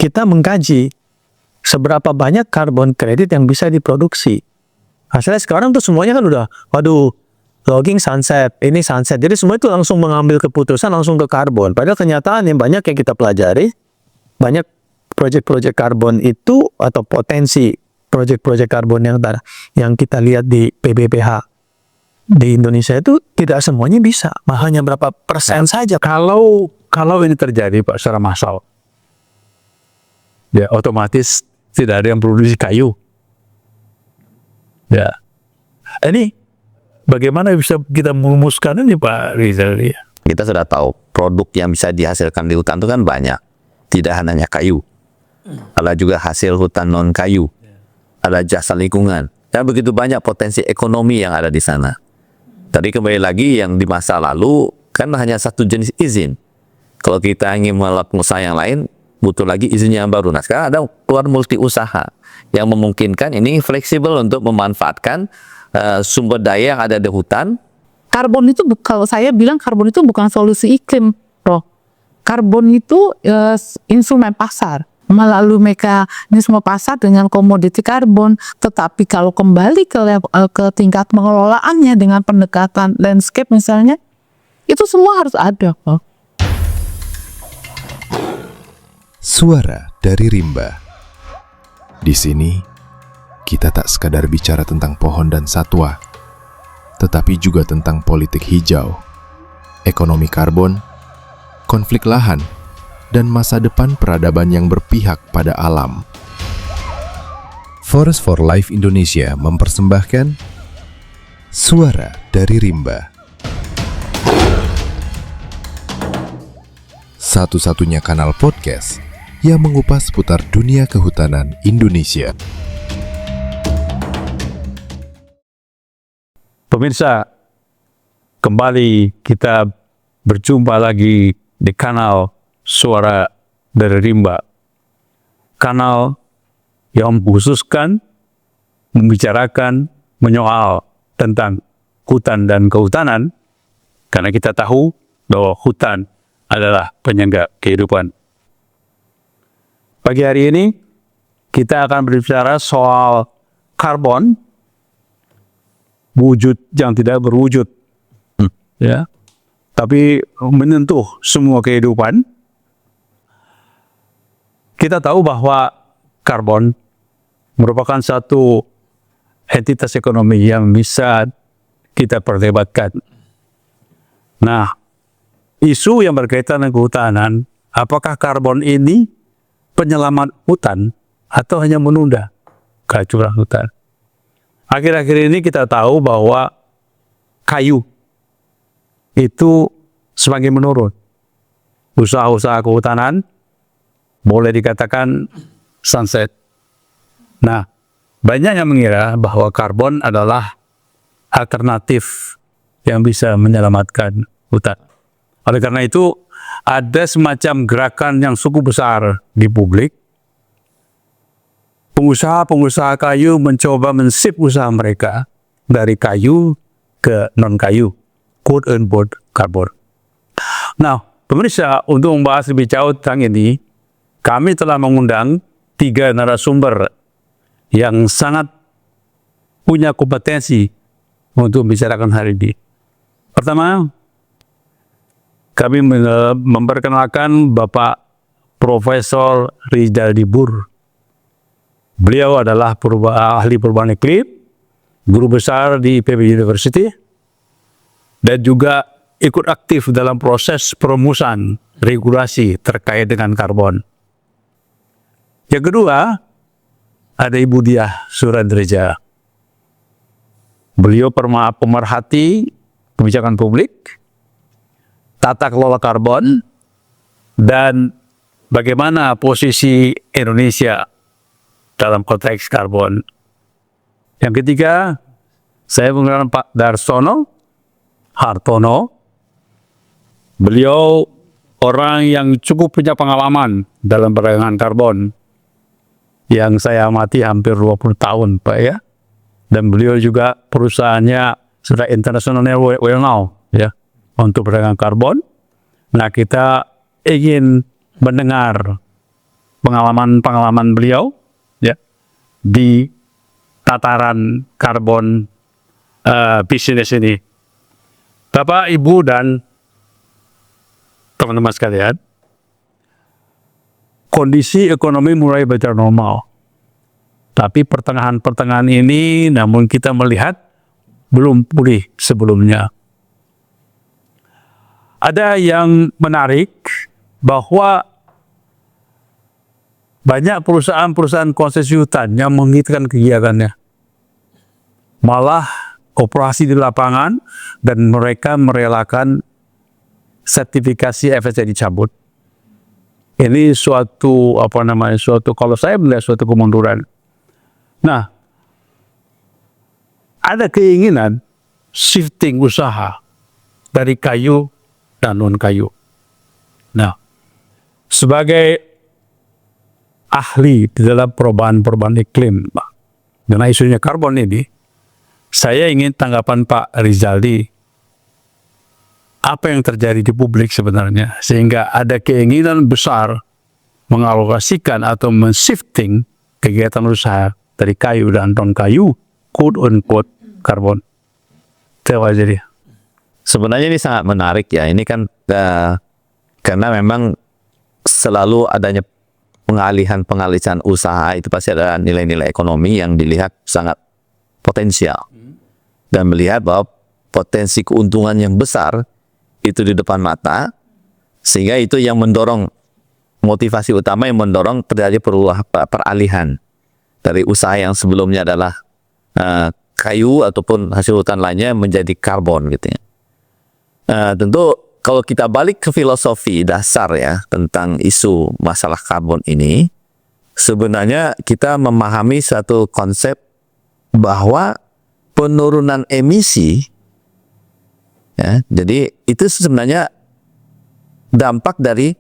kita mengkaji seberapa banyak karbon kredit yang bisa diproduksi. Hasilnya sekarang tuh semuanya kan udah, waduh, logging sunset, ini sunset. Jadi semua itu langsung mengambil keputusan langsung ke karbon. Padahal kenyataannya banyak yang kita pelajari, banyak proyek-proyek karbon itu atau potensi proyek-proyek karbon yang kita lihat di PBPH di Indonesia itu tidak semuanya bisa, hanya berapa persen saja. Kalau ini terjadi Pak secara massal, ya otomatis tidak ada yang produksi kayu. Ya, ini bagaimana bisa kita merumuskan ini Pak Rizal? Kita sudah tahu produk yang bisa dihasilkan di hutan itu kan banyak. Tidak hanya kayu. Ada juga hasil hutan non kayu. Ada jasa lingkungan. Dan begitu banyak potensi ekonomi yang ada di sana. Tadi kembali lagi yang di masa lalu kan hanya satu jenis izin. Kalau kita ingin melakukan usaha yang lain, butuh lagi izinnya yang baru. Nah sekarang ada keluar multi usaha yang memungkinkan ini fleksibel untuk memanfaatkan sumber daya yang ada di hutan. Karbon itu, kalau saya bilang karbon itu bukan solusi iklim, bro. Karbon itu instrumen pasar melalui mekanisme pasar dengan komoditi karbon. Tetapi kalau kembali ke tingkat pengelolaannya dengan pendekatan landscape misalnya, itu semua harus ada kok. Suara dari Rimba. Di sini kita tak sekadar bicara tentang pohon dan satwa, tetapi juga tentang politik hijau, ekonomi karbon, konflik lahan, dan masa depan peradaban yang berpihak pada alam. Forest for Life Indonesia mempersembahkan Suara dari Rimba. Satu-satunya kanal podcast yang mengupas seputar dunia kehutanan Indonesia. Pemirsa, kembali kita berjumpa lagi di kanal Suara dari Rimba. Kanal yang mengkhususkan membicarakan, menyoal tentang hutan dan kehutanan, karena kita tahu bahwa hutan adalah penyangga kehidupan. Pagi hari ini kita akan berbicara soal karbon, wujud yang tidak berwujud, ya, tapi menyentuh semua kehidupan. Kita tahu bahwa karbon merupakan satu entitas ekonomi yang bisa kita perdebatkan. Nah, isu yang berkaitan dengan kehutanan, apakah karbon ini penyelamat hutan atau hanya menunda kehancuran hutan? Akhir-akhir ini kita tahu bahwa kayu itu semakin menurun. Usaha-usaha kehutanan boleh dikatakan sunset. Nah, banyak yang mengira bahwa karbon adalah alternatif yang bisa menyelamatkan hutan. Oleh karena itu, ada semacam gerakan yang cukup besar di publik. Pengusaha-pengusaha kayu mencoba men-shift usaha mereka dari kayu ke non-kayu, quote unquote karbon. Nah, pemirsa, untuk membahas lebih jauh tentang ini, kami telah mengundang 3 narasumber yang sangat punya kompetensi untuk membicarakan hari ini. Pertama, kami memperkenalkan Bapak Profesor Rizal Dibur. Beliau adalah ahli perubahan iklim, guru besar di IPB University, dan juga ikut aktif dalam proses perumusan regulasi terkait dengan karbon. Yang kedua, ada Ibu Diah Surendreja. Beliau pemerhati kebijakan publik, tata kelola karbon, dan bagaimana posisi Indonesia dalam konteks karbon. Yang ketiga, saya menggunakan Pak Darsono Hartono. Beliau orang yang cukup punya pengalaman dalam perdagangan karbon, yang saya amati hampir 20 tahun, Pak, ya. Dan beliau juga perusahaannya sudah internasionalnya well now, ya, untuk perdagangan karbon. Nah, kita ingin mendengar pengalaman beliau ya di tataran karbon bisnis ini. Bapak, Ibu, dan teman-teman sekalian, kondisi ekonomi mulai berjalan normal. Tapi pertengahan ini, namun kita melihat belum pulih sebelumnya. Ada yang menarik bahwa banyak perusahaan-perusahaan konsesi hutan yang menghentikan kegiatannya. Malah operasi di lapangan dan mereka merelakan sertifikasi FSC dicabut. Ini suatu kalau saya melihat suatu kemunduran. Nah, ada keinginan shifting usaha dari kayu dan non-kayu. Nah, sebagai ahli di dalam perubahan iklim, dengan isunya karbon ini, saya ingin tanggapan Pak Rizaldi, apa yang terjadi di publik sebenarnya, sehingga ada keinginan besar mengalokasikan atau men-shifting kegiatan usaha dari kayu dan non-kayu, quote-unquote, karbon. Terima kasih. Sebenarnya ini sangat menarik ya. Ini kan karena memang selalu adanya pengalihan usaha itu pasti ada nilai-nilai ekonomi yang dilihat sangat potensial dan melihat bahwa potensi keuntungan yang besar itu di depan mata, sehingga itu yang mendorong, motivasi utama yang mendorong terjadi peralihan dari usaha yang sebelumnya adalah kayu ataupun hasil hutan lainnya menjadi karbon gitu ya. Tentu kalau kita balik ke filosofi dasar ya tentang isu masalah karbon ini, sebenarnya kita memahami satu konsep bahwa penurunan emisi ya, jadi itu sebenarnya dampak dari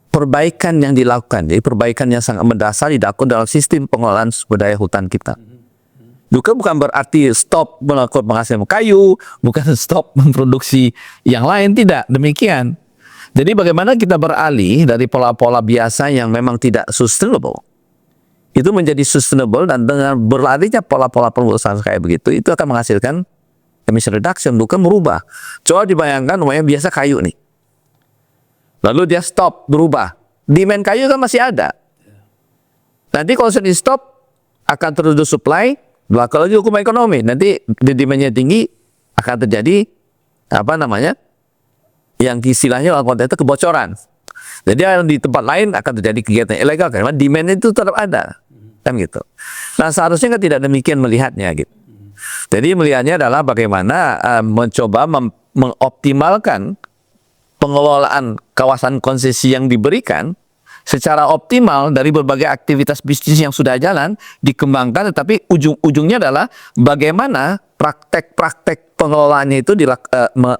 perbaikan yang dilakukan. Jadi perbaikan yang sangat mendasar dilakukan dalam sistem pengelolaan sumber daya hutan kita. Bukan berarti stop melakukan penghasil kayu, bukan stop memproduksi yang lain, tidak demikian. Jadi bagaimana kita beralih dari pola-pola biasa yang memang tidak sustainable, itu menjadi sustainable, dan dengan berlarinya pola-pola perusahaan kayak begitu, itu akan menghasilkan emission reduction, bukan merubah. Coba dibayangkan, namanya biasa kayu nih. Lalu dia stop, berubah. Demand kayu kan masih ada. Nanti kalau sudah di stop, akan terus supply, berlaku lagi hukum ekonomi. Nanti demandnya tinggi, akan terjadi yang istilahnya dalam konteks itu kebocoran. Jadi di tempat lain akan terjadi kegiatan ilegal karena demand itu tetap ada, kan gitu. Nah, seharusnya kan tidak demikian melihatnya gitu. Jadi melihatnya adalah bagaimana mencoba mengoptimalkan pengelolaan kawasan konsesi yang diberikan secara optimal dari berbagai aktivitas bisnis yang sudah jalan dikembangkan, tetapi ujung-ujungnya adalah bagaimana praktek-praktek pengelolaannya itu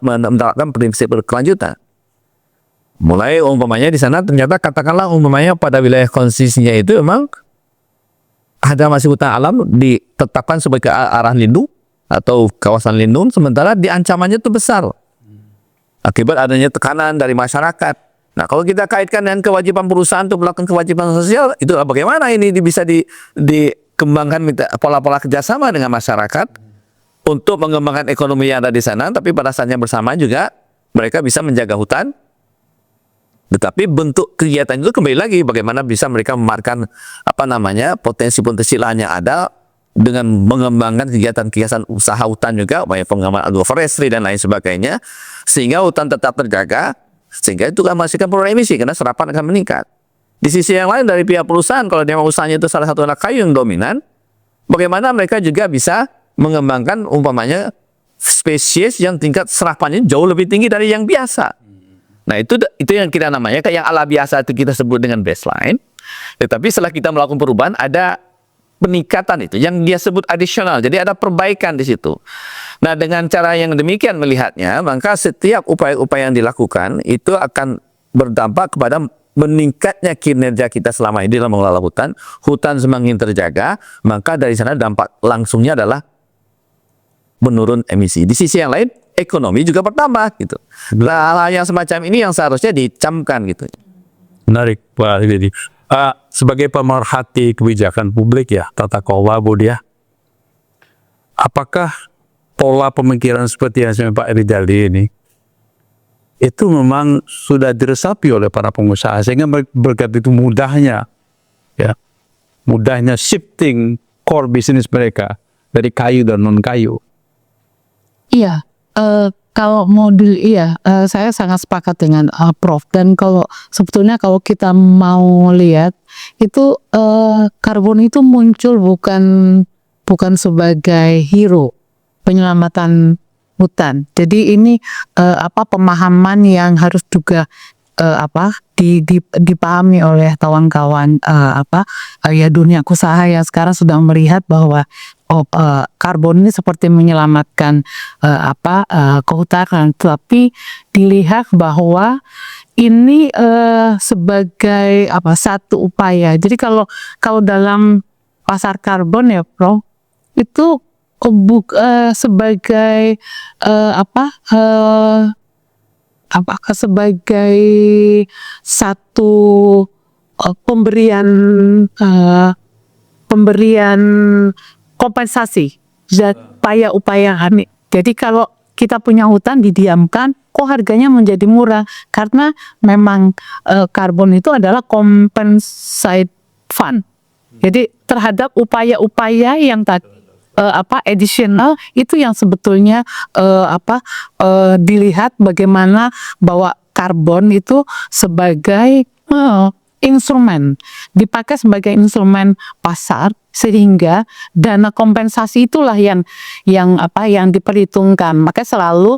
menerapkan prinsip berkelanjutan. Mulai umpamanya di sana ternyata katakanlah umpamanya pada wilayah konsesinya itu memang ada masih hutan alam ditetapkan sebagai arah lindung atau kawasan lindung, sementara di ancamannya itu besar akibat adanya tekanan dari masyarakat. Nah, kalau kita kaitkan dengan kewajiban perusahaan untuk melakukan kewajiban sosial, itu bagaimana ini bisa dikembangkan pola-pola kerjasama dengan masyarakat untuk mengembangkan ekonomi yang ada di sana, tapi pada saat yang bersamaan juga mereka bisa menjaga hutan. Tetapi bentuk kegiatan itu kembali lagi bagaimana bisa mereka memanfaatkan potensi-potensi lain yang ada dengan mengembangkan kegiatan-kegiatan usaha hutan juga, banyak pengembangan agroforestry dan lain sebagainya, sehingga hutan tetap terjaga, sehingga itu akan menghasilkan penurunan emisi karena serapan akan meningkat. Di sisi yang lain dari pihak perusahaan, kalau dia usahanya itu salah satu anak kayu yang dominan, bagaimana mereka juga bisa mengembangkan umpamanya spesies yang tingkat serapannya jauh lebih tinggi dari yang biasa. Nah, itu yang kita namanya kayak yang ala biasa itu kita sebut dengan baseline. Tetapi setelah kita melakukan perubahan ada peningkatan itu yang dia sebut additional. Jadi ada perbaikan di situ. Nah, dengan cara yang demikian melihatnya, maka setiap upaya-upaya yang dilakukan itu akan berdampak kepada meningkatnya kinerja kita selama ini dalam mengelola hutan. Hutan semakin terjaga, maka dari sana dampak langsungnya adalah menurun emisi. Di sisi yang lain, ekonomi juga bertambah gitu. Nah, hal yang semacam ini yang seharusnya dicamkan gitu. Menarik, Pak Dedi. sebagai pemerhati kebijakan publik ya, tata kelola Budi ya, apakah pola pemikiran seperti yang Pak Rizaldi ini itu memang sudah diresapi oleh para pengusaha sehingga berkat itu mudahnya shifting core bisnis mereka dari kayu dan non kayu. Iya, kalau modul saya sangat sepakat dengan Prof. Dan sebetulnya kalau kita mau lihat itu karbon itu muncul bukan sebagai hero penyelamatan hutan. Jadi ini pemahaman yang harus juga dipahami oleh kawan-kawan dunia usaha yang sekarang sudah melihat bahwa karbon ini seperti menyelamatkan kehutanan, tapi dilihat bahwa ini sebagai satu upaya. Jadi kalau dalam pasar karbon ya Prof, itu sebagai apakah sebagai satu pemberian kompensasi upaya kami. Jadi kalau kita punya hutan didiamkan, kok harganya menjadi murah karena memang karbon itu adalah compensate fund. Jadi terhadap upaya-upaya yang tadi additional itu yang sebetulnya dilihat bagaimana bahwa karbon itu sebagai instrumen, dipakai sebagai instrumen pasar sehingga dana kompensasi itulah yang diperhitungkan. Makanya selalu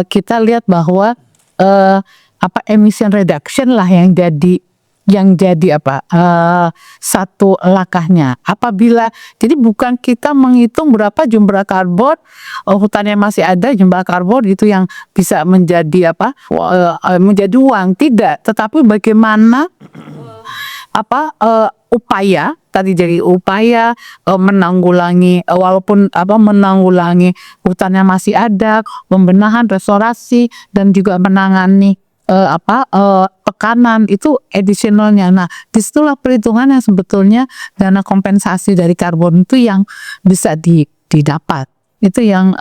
kita lihat bahwa emission reduction lah yang jadi satu langkahnya. Jadi bukan kita menghitung berapa jumlah karbon hutan yang masih ada, jumlah karbon itu yang bisa menjadi menjadi uang, tidak, tetapi bagaimana upaya tadi jadi upaya menanggulangi menanggulangi hutan yang masih ada, pembenahan, restorasi, dan juga menangani tekanan itu additionalnya. Nah, disitulah perhitungan yang sebetulnya dana kompensasi dari karbon itu yang bisa didapat. Itu yang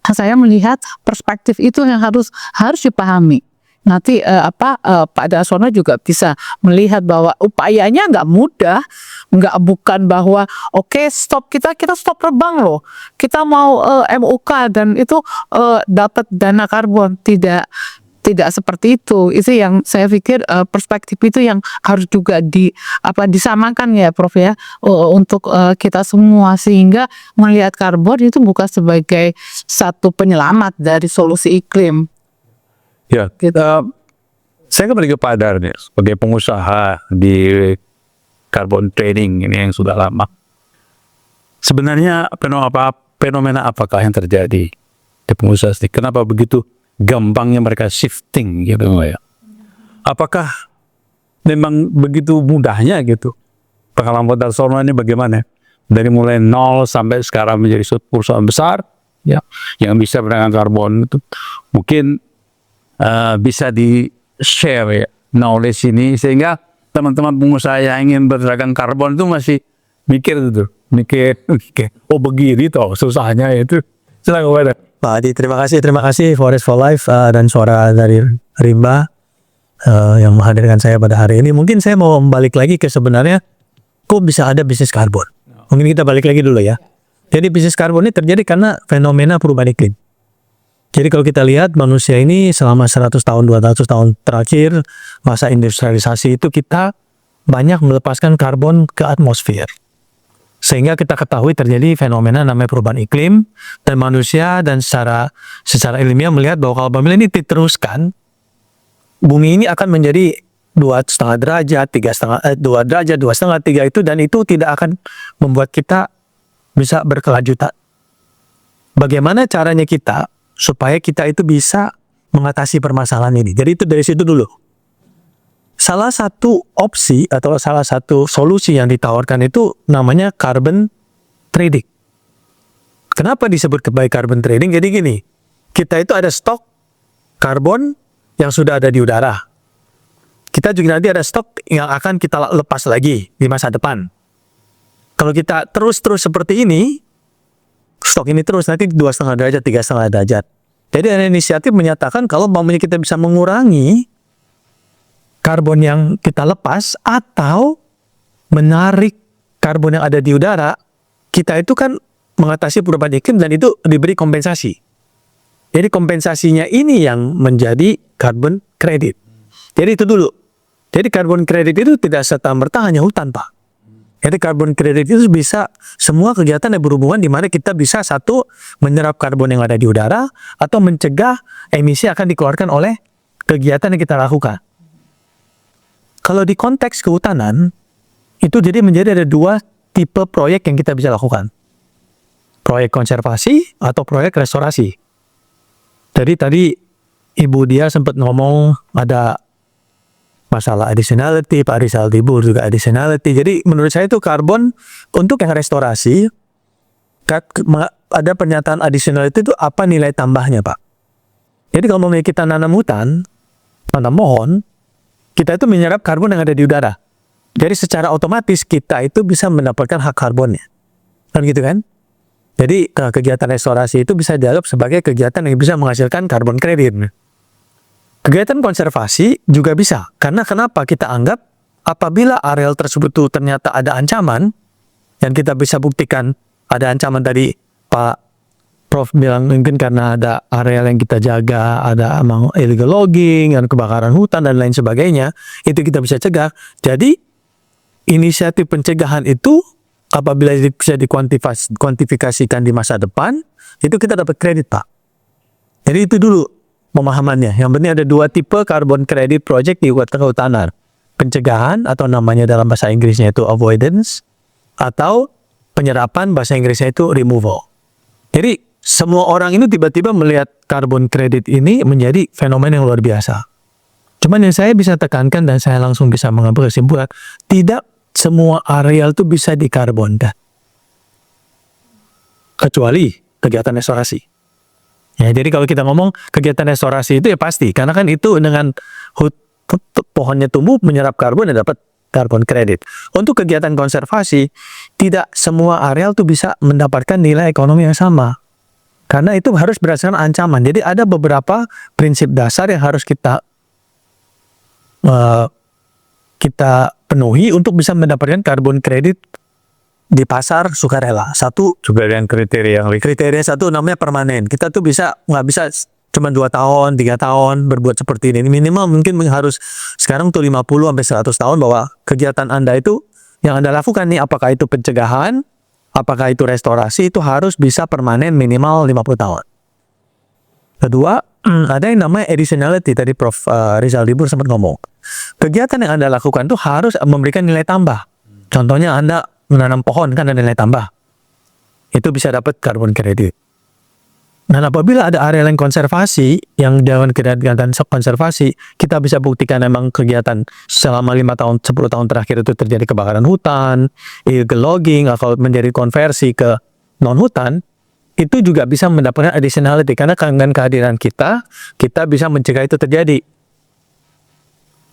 saya melihat perspektif itu yang harus dipahami. Nanti Pak Darsono juga bisa melihat bahwa upayanya nggak mudah, bukan bahwa kita stop terbang loh, kita mau MUK dan itu dapat dana karbon, tidak seperti itu. Itu yang saya pikir perspektif itu yang harus juga disamakan ya Prof ya, untuk kita semua, sehingga melihat karbon itu bukan sebagai satu penyelamat dari solusi iklim. Ya, saya kembali ke Pak Dar nih, sebagai pengusaha di carbon trading ini yang sudah lama. Sebenarnya fenomena apakah yang terjadi di pengusaha ini? Kenapa begitu gampangnya mereka shifting gitu ya? Apakah memang begitu mudahnya gitu? Pengalaman Pak Darsono ini bagaimana? Dari mulai nol sampai sekarang menjadi perusahaan besar ya, yang bisa menangani karbon itu mungkin bisa di share ya knowledge ini, sehingga teman-teman pengusaha yang ingin berdagang karbon itu masih mikir oh begini toh susahnya itu. Silakan Pak Adi, terima kasih Forest for Life dan suara dari Rimba yang menghadirkan saya pada hari ini. Mungkin saya mau balik lagi ke sebenarnya kok bisa ada bisnis karbon. Mungkin kita balik lagi dulu ya. Jadi bisnis karbon ini terjadi karena fenomena perubahan iklim. Jadi kalau kita lihat manusia ini selama 100 tahun, 200 tahun terakhir, masa industrialisasi itu kita banyak melepaskan karbon ke atmosfer. Sehingga kita ketahui terjadi fenomena namanya perubahan iklim, dan manusia dan secara ilmiah melihat bahwa kalau ini diteruskan, bumi ini akan menjadi 2,5 derajat, 2 derajat, 2,5, 3 itu, dan itu tidak akan membuat kita bisa berkelanjutan. Bagaimana caranya kita supaya kita itu bisa mengatasi permasalahan ini? Jadi itu dari situ dulu. Salah satu opsi atau salah satu solusi yang ditawarkan itu namanya carbon trading. Kenapa disebut sebagai carbon trading? Jadi gini, kita itu ada stok karbon yang sudah ada di udara. kita juga nanti ada stok yang akan kita lepas lagi di masa depan. Kalau kita terus-terus seperti ini, stok ini terus nanti 2,5 derajat, 3,5 derajat. Jadi ada inisiatif menyatakan kalau umpamanya kita bisa mengurangi karbon yang kita lepas atau menarik karbon yang ada di udara, kita itu kan mengatasi perubahan iklim dan itu diberi kompensasi. Jadi kompensasinya ini yang menjadi carbon credit. Jadi itu dulu. Jadi carbon credit itu tidak serta-merta hanya hutan, Pak. Jadi carbon credit itu bisa semua kegiatan yang berhubungan di mana kita bisa satu menyerap karbon yang ada di udara atau mencegah emisi akan dikeluarkan oleh kegiatan yang kita lakukan. Kalau di konteks kehutanan itu jadi menjadi ada dua tipe proyek yang kita bisa lakukan. Proyek konservasi atau proyek restorasi. Jadi tadi Ibu Dia sempat ngomong ada masalah additionality, Pak Rizal Tibur juga additionality. Jadi menurut saya itu karbon untuk yang restorasi ada pernyataan additionality itu apa nilai tambahnya, Pak? Jadi kalau kita nanam hutan, tanam pohon, kita itu menyerap karbon yang ada di udara. Jadi secara otomatis kita itu bisa mendapatkan hak karbonnya. Kan gitu kan? Jadi kegiatan restorasi itu bisa dianggap sebagai kegiatan yang bisa menghasilkan karbon kredit. Kegiatan konservasi juga bisa. Karena kenapa kita anggap apabila areal tersebut itu ternyata ada ancaman, yang kita bisa buktikan ada ancaman tadi Pak Prof bilang mungkin karena ada areal yang kita jaga, ada illegal logging, dan kebakaran hutan dan lain sebagainya, itu kita bisa cegah. Jadi inisiatif pencegahan itu apabila bisa dikuantifikasikan di masa depan, itu kita dapat kredit, Pak. Jadi itu dulu pemahamannya. Yang penting ada dua tipe carbon credit project di kehutanan. Pencegahan atau namanya dalam bahasa Inggrisnya itu avoidance, atau penyerapan bahasa Inggrisnya itu removal. Jadi semua orang ini tiba-tiba melihat carbon credit ini menjadi fenomena yang luar biasa. Cuman yang saya bisa tekankan dan saya langsung bisa mengambil kesimpulan, tidak semua areal itu bisa dikarbonkan. Kecuali kegiatan restorasi. Ya, jadi kalau kita ngomong kegiatan restorasi itu ya pasti, karena kan itu dengan pohonnya tumbuh menyerap karbon dan dapat karbon kredit. Untuk kegiatan konservasi, tidak semua areal tuh bisa mendapatkan nilai ekonomi yang sama. Karena itu harus berdasarkan ancaman. Jadi ada beberapa prinsip dasar yang harus kita penuhi untuk bisa mendapatkan karbon kredit di pasar sukarela. Satu, Juga dengan kriteria yang kriteria satu namanya permanen. Kita tuh nggak bisa cuma 2 tahun, 3 tahun berbuat seperti ini. Minimal mungkin harus sekarang tuh 50-100 tahun bahwa kegiatan Anda itu yang Anda lakukan nih, apakah itu pencegahan, apakah itu restorasi, itu harus bisa permanen minimal 50 tahun. Kedua, ada yang namanya additionality. Tadi Prof. Rizal Tibur sempat ngomong. Kegiatan yang Anda lakukan itu harus memberikan nilai tambah. Contohnya Anda menanam pohon kan ada nilai tambah. Itu bisa dapat carbon credit. Dan apabila ada area yang konservasi, yang dengan kegiatan konservasi, kita bisa buktikan memang kegiatan selama 5 tahun, 10 tahun terakhir itu terjadi kebakaran hutan, illegal logging, atau menjadi konversi ke non-hutan, itu juga bisa mendapatkan additionality. Karena dengan kehadiran kita bisa mencegah itu terjadi.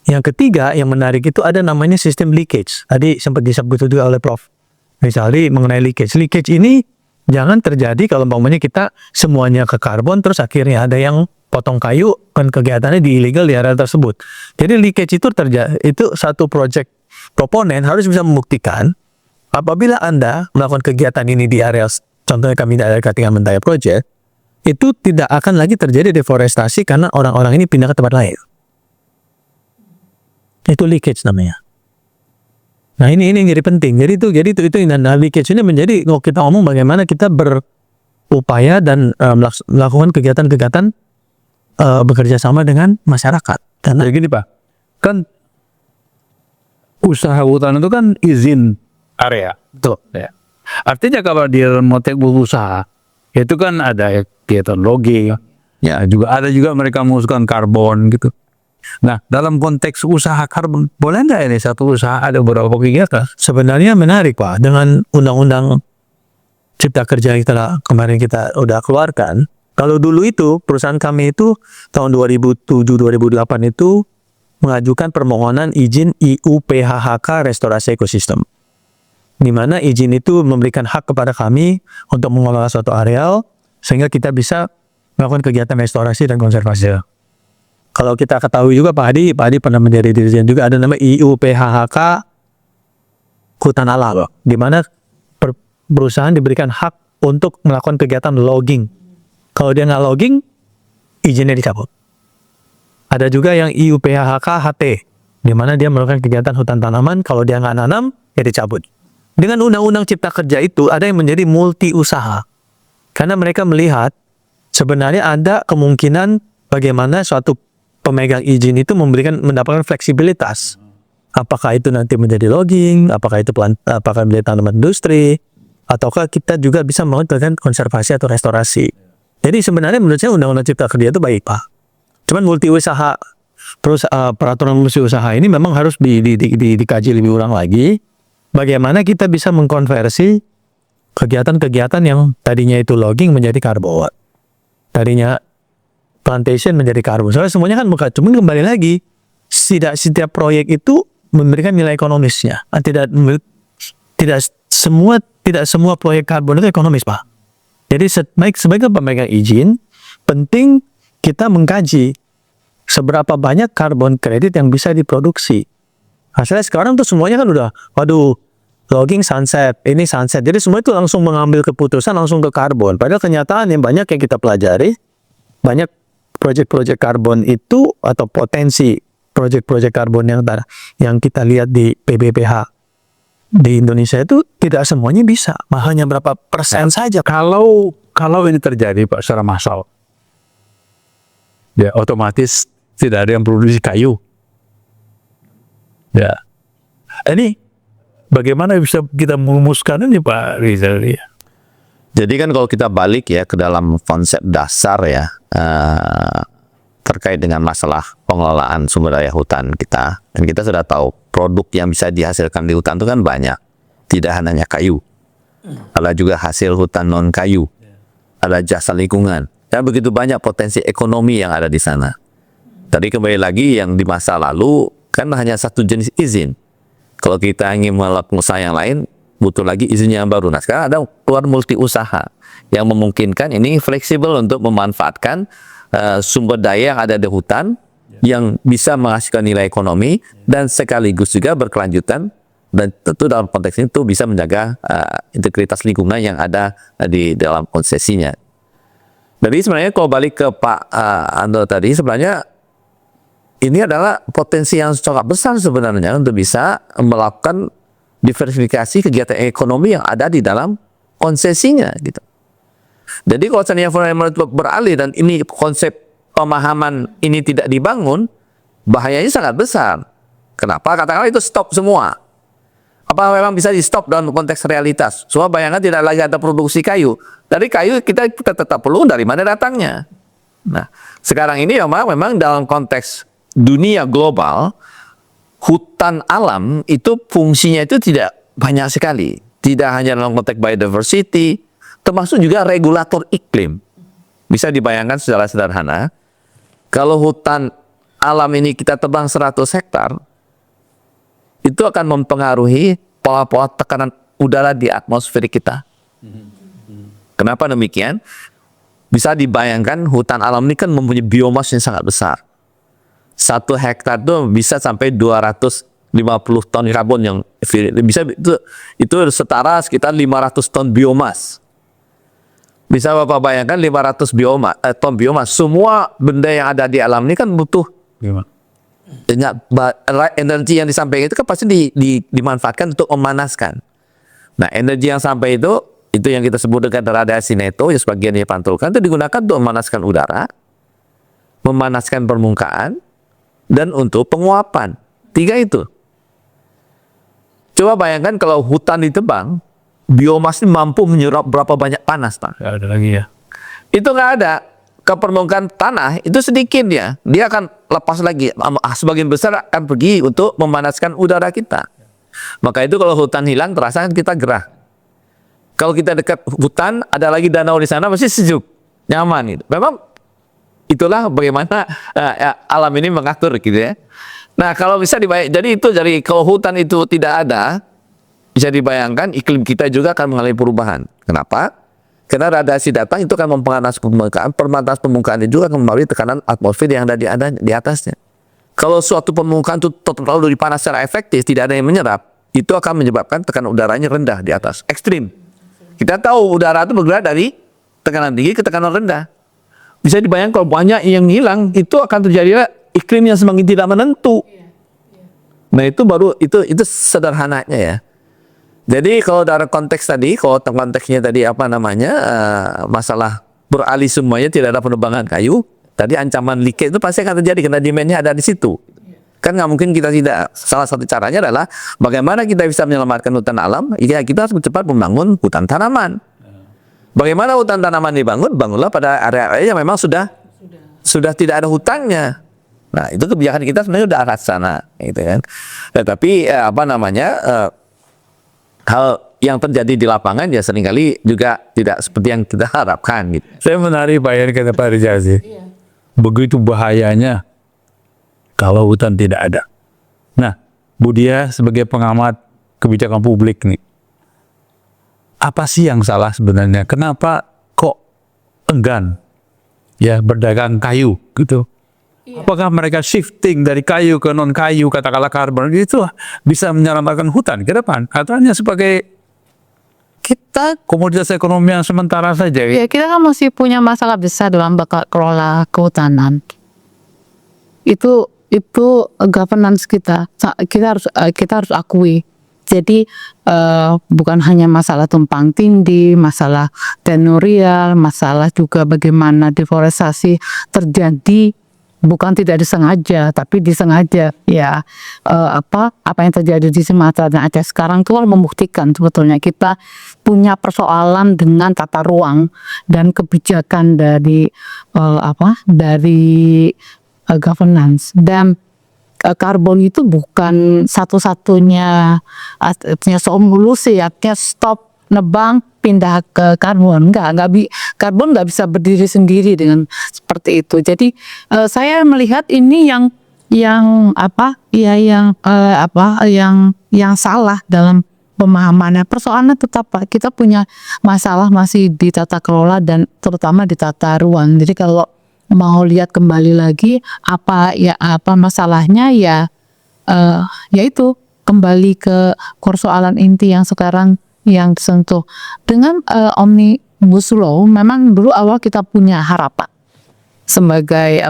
Yang ketiga, yang menarik itu ada namanya sistem leakage. Tadi sempat disebut juga oleh Prof. Rizal mengenai leakage. Leakage ini jangan terjadi kalau umpamanya kita semuanya ke karbon, terus akhirnya ada yang potong kayu, kan kegiatannya di illegal di area tersebut. Jadi leakage itu itu satu project proponen harus bisa membuktikan apabila Anda melakukan kegiatan ini di area, contohnya kami di area Katingan Mentaya Project, itu tidak akan lagi terjadi deforestasi karena orang-orang ini pindah ke tempat lain. Itu leakage namanya. Nah ini yang jadi penting. Jadi itu nah, leakage ini menjadi kalau kita ngomong bagaimana kita berupaya dan melakukan kegiatan-kegiatan bekerja sama dengan masyarakat. Karena Jadi gini Pak, kan usaha hutan itu kan izin area. betul. Ya. Artinya kalau dia mau berusaha, itu kan ada kegiatan logging, ya ada juga mereka mengusulkan karbon gitu. Nah, dalam konteks usaha karbon, boleh nggak ini satu usaha ada beberapa kegiatan? Sebenarnya menarik Pak, dengan undang-undang Cipta Kerja yang kemarin kita udah keluarkan. Kalau dulu itu perusahaan kami itu tahun 2007-2008 itu mengajukan permohonan izin IUPHHK restorasi ekosistem. Di mana izin itu memberikan hak kepada kami untuk mengelola suatu areal sehingga kita bisa melakukan kegiatan restorasi dan konservasi. Kalau kita ketahui juga Pak Hadi pernah menjadi dirjen juga, ada nama IUPHHK hutan alam, di mana perusahaan diberikan hak untuk melakukan kegiatan logging. Kalau dia nggak logging, izinnya dicabut. Ada juga yang IUPHHK HT, di mana dia melakukan kegiatan hutan tanaman, kalau dia nggak nanam, ya dicabut. Dengan Undang-Undang Cipta Kerja itu ada yang menjadi multi usaha. Karena mereka melihat sebenarnya ada kemungkinan bagaimana suatu pemegang izin itu mendapatkan fleksibilitas. Apakah itu nanti menjadi logging, apakah menjadi tanaman industri, ataukah kita juga bisa melakukan konservasi atau restorasi. Jadi sebenarnya menurut saya Undang-Undang Cipta Kerja itu baik, Pak. Cuman multi usaha, peraturan multi usaha ini memang harus dikaji lebih ulang lagi. Bagaimana kita bisa mengkonversi kegiatan-kegiatan yang tadinya itu logging menjadi karbon. Tadinya plantation menjadi karbon. Soalnya semuanya kan bukan. Cuma kembali lagi, setiap proyek itu memberikan nilai ekonomisnya. Tidak semua proyek karbon itu ekonomis, Pak. Jadi sebagai pemegang izin, penting kita mengkaji seberapa banyak karbon kredit yang bisa diproduksi. Hasilnya sekarang tuh semuanya kan udah, waduh, logging sunset, ini sunset. Jadi semua itu langsung mengambil keputusan langsung ke karbon. Padahal kenyataan yang banyak yang kita pelajari, banyak proyek-proyek karbon itu atau potensi proyek-proyek karbon yang kita lihat di PBPH di Indonesia itu tidak semuanya bisa, hanya berapa persen saja. Kalau ini terjadi Pak secara massal, ya otomatis tidak ada yang produksi kayu. Ya, ini bagaimana bisa kita merumuskan ini Pak Rizal ya? Jadi kan kalau kita balik ya ke dalam konsep dasar ya terkait dengan masalah pengelolaan sumber daya hutan kita, dan kita sudah tahu produk yang bisa dihasilkan di hutan itu kan banyak, tidak hanya kayu, ada juga hasil hutan non kayu, ada jasa lingkungan, dan begitu banyak potensi ekonomi yang ada di sana. Tadi kembali lagi yang di masa lalu kan hanya satu jenis izin. Kalau kita ingin melakukan usaha yang lain, butuh lagi izinnya yang baru. Nah sekarang ada keluar multi usaha yang memungkinkan ini fleksibel untuk memanfaatkan sumber daya yang ada di hutan yang bisa menghasilkan nilai ekonomi dan sekaligus juga berkelanjutan, dan tentu dalam konteks ini itu bisa menjaga integritas lingkungan yang ada di dalam konsesinya. Jadi sebenarnya kalau balik ke Pak Ando tadi, sebenarnya ini adalah potensi yang sangat besar sebenarnya untuk bisa melakukan diversifikasi kegiatan ekonomi yang ada di dalam konsesinya gitu. Jadi kalau seandainya beralih dan ini konsep pemahaman ini tidak dibangun, bahayanya sangat besar. Kenapa? Katakanlah itu stop semua. Apa memang bisa di stop dalam konteks realitas? Semua bayangkan tidak lagi ada produksi kayu. Dari kayu kita tetap perlu, dari mana datangnya? Nah, sekarang ini memang dalam konteks dunia global, hutan alam itu fungsinya itu tidak banyak sekali. Tidak hanya dalam konteks biodiversity, termasuk juga regulator iklim. Bisa dibayangkan secara sederhana, kalau hutan alam ini kita tebang 100 hektar, itu akan mempengaruhi pola-pola tekanan udara di atmosfer kita. Kenapa demikian? Bisa dibayangkan hutan alam ini kan mempunyai biomas yang sangat besar. 1 hektar itu bisa sampai 250 ton karbon yang bisa itu setara sekitar 500 ton biomas. Bisa Bapak bayangkan 500 ton biomas. Semua benda yang ada di alam ini kan butuh energi yang disampaikan itu kan pasti dimanfaatkan untuk memanaskan. Nah, energi yang sampai itu yang kita sebut dengan radiasi neto, yang sebagian dipantulkan itu digunakan untuk memanaskan udara, memanaskan permukaan, dan untuk penguapan. 3 itu. Coba bayangkan kalau hutan ditebang, biomas ini mampu menyerap berapa banyak panas, Pak? Nggak ada lagi ya. Itu nggak ada. Ke permukaan tanah itu sedikit ya. Dia akan lepas lagi. Sebagian besar akan pergi untuk memanaskan udara kita. Maka itu kalau hutan hilang terasa kan kita gerah. Kalau kita dekat hutan, ada lagi danau di sana, masih sejuk, nyaman. Gitu. Memang itulah bagaimana alam ini mengatur gitu ya. Nah, kalau bisa dibayang, jadi itu dari kalau hutan itu tidak ada, bisa dibayangkan iklim kita juga akan mengalami perubahan. Kenapa? Karena radiasi datang itu akan mempengaruhi permukaan, pemanasan permukaan itu juga akan mempengaruhi tekanan atmosfer yang ada di atasnya. Kalau suatu permukaan itu terlalu dipanas secara efektif, tidak ada yang menyerap, itu akan menyebabkan tekanan udaranya rendah di atas, ekstrim. Kita tahu udara itu bergerak dari tekanan tinggi ke tekanan rendah. Bisa dibayangkan kalau banyak yang hilang, itu akan terjadi iklim yang semakin tidak menentu. Nah, itu baru itu sederhananya ya. Jadi kalau dalam konteks tadi, kalau konteksnya tadi apa namanya masalah beralih semuanya tidak ada penebangan kayu, tadi ancaman leakage itu pasti akan terjadi karena demandnya ada di situ. Kan nggak mungkin kita tidak. Salah satu caranya adalah bagaimana kita bisa menyelamatkan hutan alam. Ya kita harus cepat membangun hutan tanaman. Bagaimana hutan tanaman dibangun? Bangunlah pada area-area yang memang sudah tidak ada hutannya. Nah, itu kebijakan kita sebenarnya udah arah sana, gitu kan. Tetapi hal yang terjadi di lapangan ya seringkali juga tidak seperti yang kita harapkan, gitu. Saya menarik bayar kata Pak Rizal sih. Begitu bahayanya kalau hutan tidak ada. Nah, Budia sebagai pengamat kebijakan publik nih, apa sih yang salah sebenarnya? Kenapa kok enggan ya berdagang kayu gitu? Apakah mereka shifting dari kayu ke non kayu, katakanlah karbon itu bisa menyelamatkan hutan ke depan? Atau hanya sebagai Kita komoditas ekonomi yang sementara saja? ya kita kan masih punya masalah besar dalam kelola kehutanan. Itu governance kita harus akui. Jadi bukan hanya masalah tumpang tindih, masalah tenurial, masalah juga bagaimana deforestasi terjadi. Bukan tidak disengaja, tapi disengaja ya. Apa yang terjadi di Sumatera dan Aceh sekarang itu membuktikan sebetulnya kita punya persoalan dengan tata ruang dan kebijakan dari governance. Dan karbon itu bukan satu-satunya artinya solusi, artinya stop nebang pindah ke karbon. Karbon nggak bisa berdiri sendiri dengan seperti itu. Jadi saya melihat ini yang salah dalam pemahamannya. Persoalannya tetap kita punya masalah masih di tata kelola dan terutama di tata ruang. Jadi kalau mau lihat kembali lagi apa masalahnya yaitu kembali ke persoalan inti yang sekarang yang disentuh dengan Omnibus Law. Memang dulu awal kita punya harapan sebagai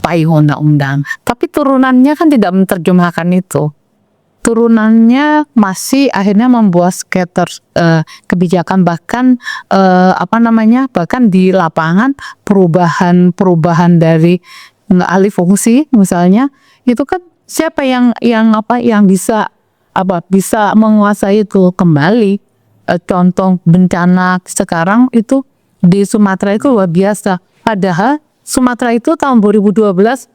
payung undang-undang, tapi turunannya kan tidak menerjemahkan itu. Turunannya masih akhirnya membuat scatter kebijakan, bahkan bahkan di lapangan perubahan dari alih fungsi misalnya itu kan siapa yang bisa menguasai itu kembali. Contoh bencana sekarang itu di Sumatera itu luar biasa. Padahal Sumatera itu tahun 2012 10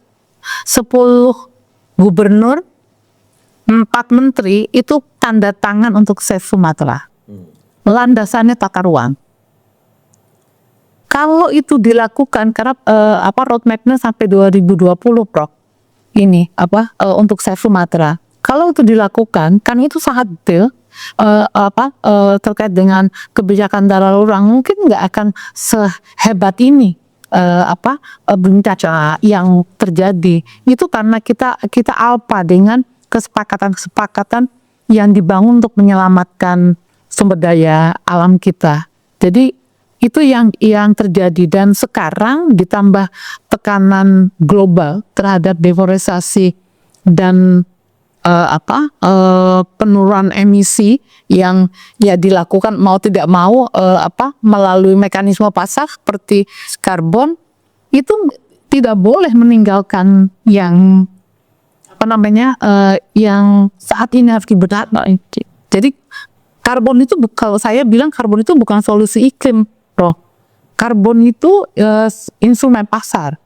gubernur 4 menteri itu tanda tangan untuk Save Sumatera. Landasannya tata ruang. Kalau itu dilakukan karena roadmapnya sampai 2020 Prof. Ini untuk Save Sumatera. Kalau itu dilakukan, kan itu sangat detail terkait dengan kebijakan tata ruang, mungkin nggak akan sehebat ini bencana yang terjadi. Itu karena kita alpa dengan kesepakatan yang dibangun untuk menyelamatkan sumber daya alam kita. Jadi itu yang terjadi, dan sekarang ditambah tekanan global terhadap deforestasi dan penurunan emisi yang dilakukan mau tidak mau melalui mekanisme pasar seperti karbon, itu tidak boleh meninggalkan yang yang saat ini harus dibenahi. Jadi karbon itu, kalau saya bilang karbon itu bukan solusi iklim, Bro. Karbon itu instrumen pasar.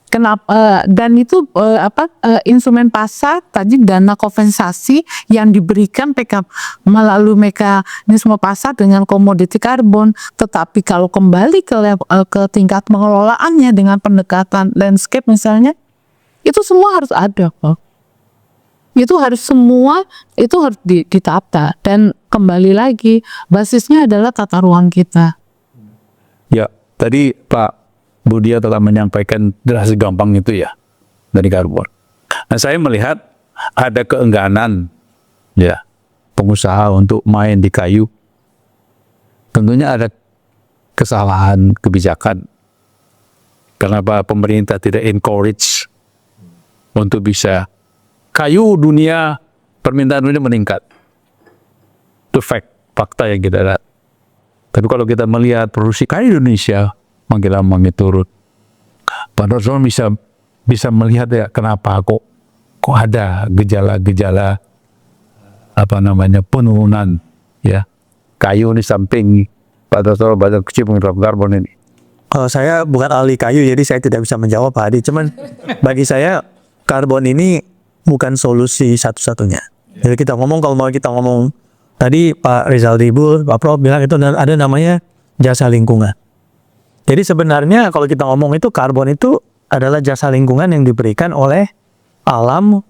Kenapa? Dan itu instrumen pasar tadi, dana kompensasi yang diberikan melalui mekanisme pasar dengan komoditi karbon. Tetapi kalau kembali ke tingkat pengelolaannya dengan pendekatan landscape misalnya, Itu semua harus ada kok. Itu harus ditata, dan kembali lagi basisnya adalah tata ruang kita. Ya, tadi Pak Budia telah menyampaikan jelas gampang itu ya dari karbon. Nah, saya melihat ada keengganan ya pengusaha untuk main di kayu. Tentunya ada kesalahan kebijakan. Kenapa pemerintah tidak encourage untuk bisa kayu dunia, permintaan dunia meningkat. Itu fakta yang kita lihat. Tapi kalau kita melihat produksi kayu di Indonesia makin lama makin turun. Pak Darsono bisa melihat ya kenapa kok ada gejala-gejala penurunan ya kayu di samping Pak Darsono banyak kecil menghirup karbon ini. Kalau saya bukan ahli kayu, jadi saya tidak bisa menjawab Pak Hadi. Cuman bagi saya karbon ini bukan solusi satu-satunya. Jadi kalau mau kita ngomong tadi Pak Rizal Dibul, Pak Prof bilang itu ada namanya jasa lingkungan. Jadi sebenarnya kalau kita ngomong itu karbon itu adalah jasa lingkungan yang diberikan oleh alam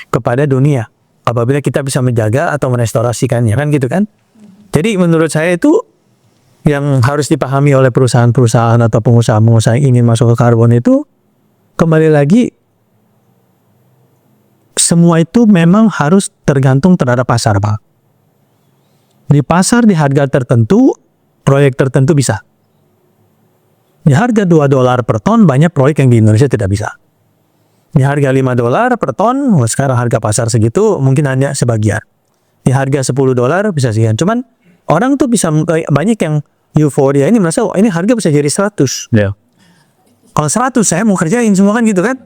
kepada dunia. Apabila kita bisa menjaga atau merestorasikannya, kan gitu kan? Jadi menurut saya itu yang harus dipahami oleh perusahaan-perusahaan atau pengusaha-pengusaha yang ingin masuk ke karbon itu, kembali lagi semua itu memang harus tergantung terhadap pasar, Pak. Di pasar di harga tertentu, proyek tertentu bisa. Di harga $2 per ton, banyak proyek yang di Indonesia tidak bisa. Di harga $5 per ton, sekarang harga pasar segitu, mungkin hanya sebagian. Di harga $10 bisa sekian. Cuman orang tuh bisa, banyak yang euforia ini merasa, oh, ini harga bisa jadi 100. Ya. Kalau 100 saya mau kerjain semua kan gitu kan.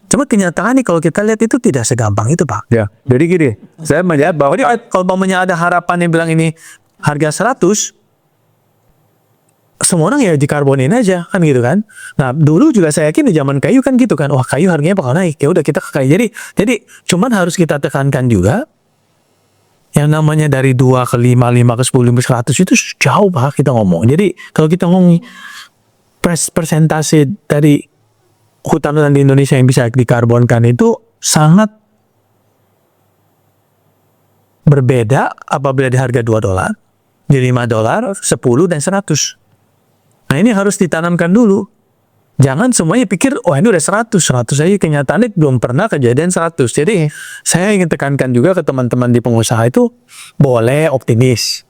Cuma kenyataan nih kalau kita lihat itu tidak segampang itu, Pak. Ya, jadi gini, saya melihat bahwa Kalau umpamanya ada harapan yang bilang ini harga 100, semua orang ya dikarbonin aja kan gitu kan. Nah dulu juga saya yakin di zaman kayu kan gitu kan, wah kayu harganya bakal naik, ya udah kita ke kayu. Jadi cuman harus kita tekankan juga yang namanya dari 2 ke 5, 5 ke 10, 5 ke 100 itu jauh Pak kita ngomong. Jadi kalau kita ngomong persentase dari hutan-hutan di Indonesia yang bisa dikarbonkan itu sangat berbeda apabila di harga $2, di $5, 10 dan 100. Nah ini harus ditanamkan dulu. Jangan semuanya pikir, oh ini udah 100 aja, kenyataannya belum pernah kejadian 100. Jadi saya ingin tekankan juga ke teman-teman di pengusaha itu, boleh optimis.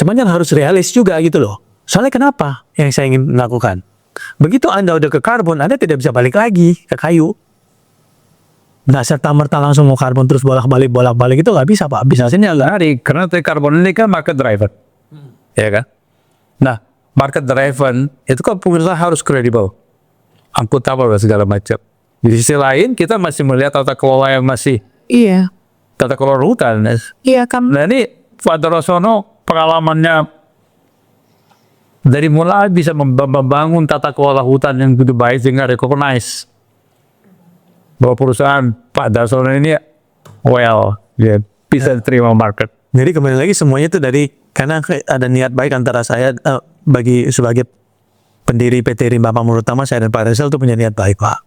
Cuman kan harus realis juga gitu loh. Soalnya kenapa yang saya ingin lakukan? Begitu Anda udah ke karbon, Anda tidak bisa balik lagi ke kayu. Nggak serta-merta langsung mau karbon terus bolak-balik itu nggak bisa Pak. Bisnisnya agak menarik, karena karbon ini kan market driven. Ya kan? Nah, market driven itu kan pengusaha harus kredibel, akuntabel dan segala macam. Di sisi lain kita masih melihat tata kelola yang masih tata kelola hutan. Iya kan. Nah ini Pak Darsono pengalamannya dari mulai bisa membangun tata kelola hutan yang begitu baik sehingga recognize bahwa perusahaan Pak Darsono ini bisa terima market. Jadi kembali lagi semuanya itu karena ada niat baik antara saya sebagai pendiri PT Rimba Makmur Utama, saya dan Pak Rizal tuh punya niat baik Pak.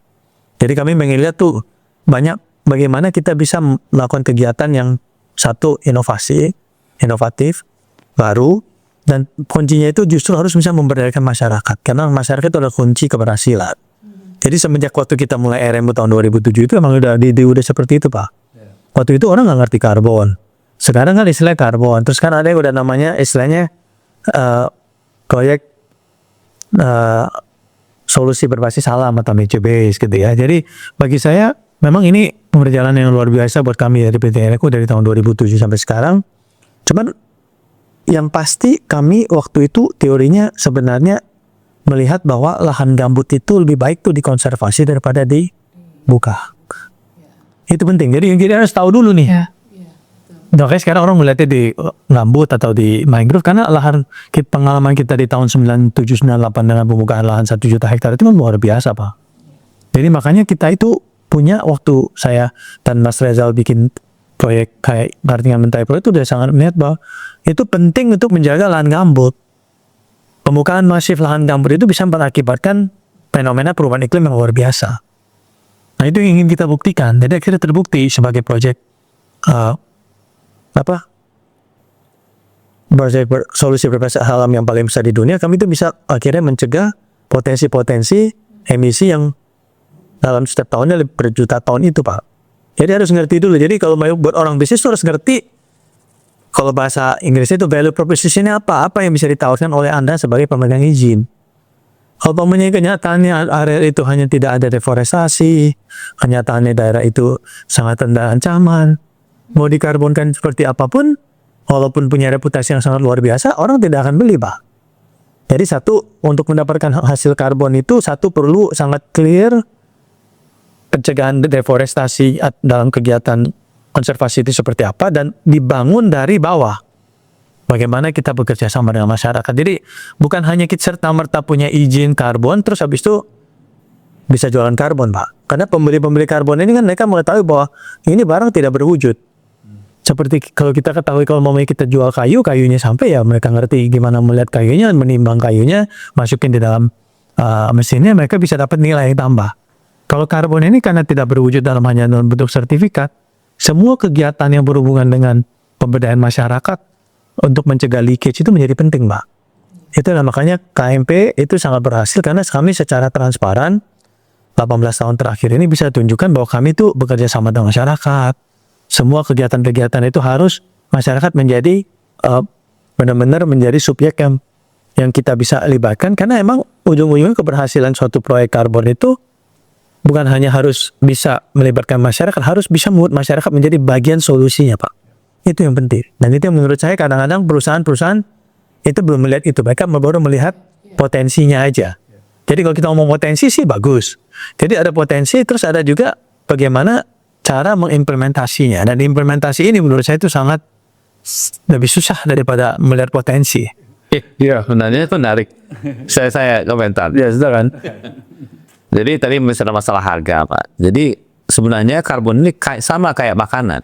Jadi kami melihat tuh banyak bagaimana kita bisa melakukan kegiatan yang satu inovatif, baru, dan kuncinya itu justru harus bisa memberdayakan masyarakat, karena masyarakat itu adalah kunci keberhasilan. Jadi semenjak waktu kita mulai RMU tahun 2007 itu emang udah seperti itu Pak. Waktu itu orang nggak ngerti karbon. Sekarang kan istilahnya karbon. Terus kan ada yang udah namanya istilahnya proyek solusi berbasis alam atau nature base gitu ya. Jadi bagi saya memang ini perjalanan yang luar biasa buat kami dari PT RMU dari tahun 2007 sampai sekarang. Cuman yang pasti kami waktu itu teorinya sebenarnya melihat bahwa lahan gambut itu lebih baik tuh dikonservasi daripada dibuka. Itu penting. Jadi kita harus tahu dulu nih. Makanya sekarang orang melihatnya di gambut atau di mangrove karena lahan pengalaman kita di tahun 97-98 dengan pembukaan lahan 1 juta hektar itu luar biasa Pak. Jadi makanya kita itu punya waktu saya dan Mas Rizal bikin proyek kayak Kartingan Mentai Pro itu udah sangat melihat bahwa itu penting untuk menjaga lahan gambut. Pembukaan masif lahan gambut itu bisa mengakibatkan fenomena perubahan iklim yang luar biasa. Nah, itu yang ingin kita buktikan. Jadi akhirnya terbukti sebagai proyek solusi berbasis alam yang paling besar di dunia, kami itu bisa akhirnya mencegah potensi-potensi emisi yang dalam setiap tahunnya berjuta tahun itu, Pak. Jadi harus ngerti dulu. Jadi kalau mau buat orang bisnis itu harus ngerti, kalau bahasa Inggrisnya itu value proposition-nya apa yang bisa ditawarkan oleh Anda sebagai pemegang izin. Kalau kenyataannya area itu hanya tidak ada deforestasi, kenyataannya daerah itu sangat rendah ancaman, mau dikarbonkan seperti apapun, walaupun punya reputasi yang sangat luar biasa, orang tidak akan beli, Pak. Jadi satu, untuk mendapatkan hasil karbon itu, satu perlu sangat clear pencegahan deforestasi dalam kegiatan konservasi itu seperti apa, dan dibangun dari bawah. Bagaimana kita bekerja sama dengan masyarakat. Jadi bukan hanya kita serta-merta punya izin karbon, terus habis itu bisa jualan karbon, Pak. Karena pembeli-pembeli karbon ini kan mereka mengetahui bahwa ini barang tidak berwujud. Seperti kalau kita ketahui kalau mau kita jual kayunya sampai, ya mereka ngerti gimana melihat kayunya, menimbang kayunya, masukin di dalam mesinnya, mereka bisa dapat nilai yang tambah. Kalau karbon ini karena tidak berwujud dalam hanya dalam bentuk sertifikat, semua kegiatan yang berhubungan dengan pemberdayaan masyarakat untuk mencegah leakage itu menjadi penting, Pak. Itulah makanya KMP itu sangat berhasil karena kami secara transparan 18 tahun terakhir ini bisa tunjukkan bahwa kami itu bekerja sama dengan masyarakat. Semua kegiatan-kegiatan itu harus masyarakat menjadi benar-benar menjadi subjek yang kita bisa libatkan, karena emang ujung-ujungnya keberhasilan suatu proyek karbon itu bukan hanya harus bisa melibatkan masyarakat, harus bisa membuat masyarakat menjadi bagian solusinya, Pak. Itu yang penting. Dan itu yang menurut saya kadang-kadang perusahaan-perusahaan itu belum melihat itu. Mereka baru melihat potensinya aja. Jadi kalau kita ngomong potensi sih bagus. Jadi ada potensi, terus ada juga bagaimana cara mengimplementasinya. Dan implementasi ini menurut saya itu sangat lebih susah daripada melihat potensi. Iya, sebenarnya itu menarik. Saya komentar. Ya, sudah kan? Jadi tadi misalnya masalah harga, Pak. Jadi sebenarnya karbon ini sama kayak makanan.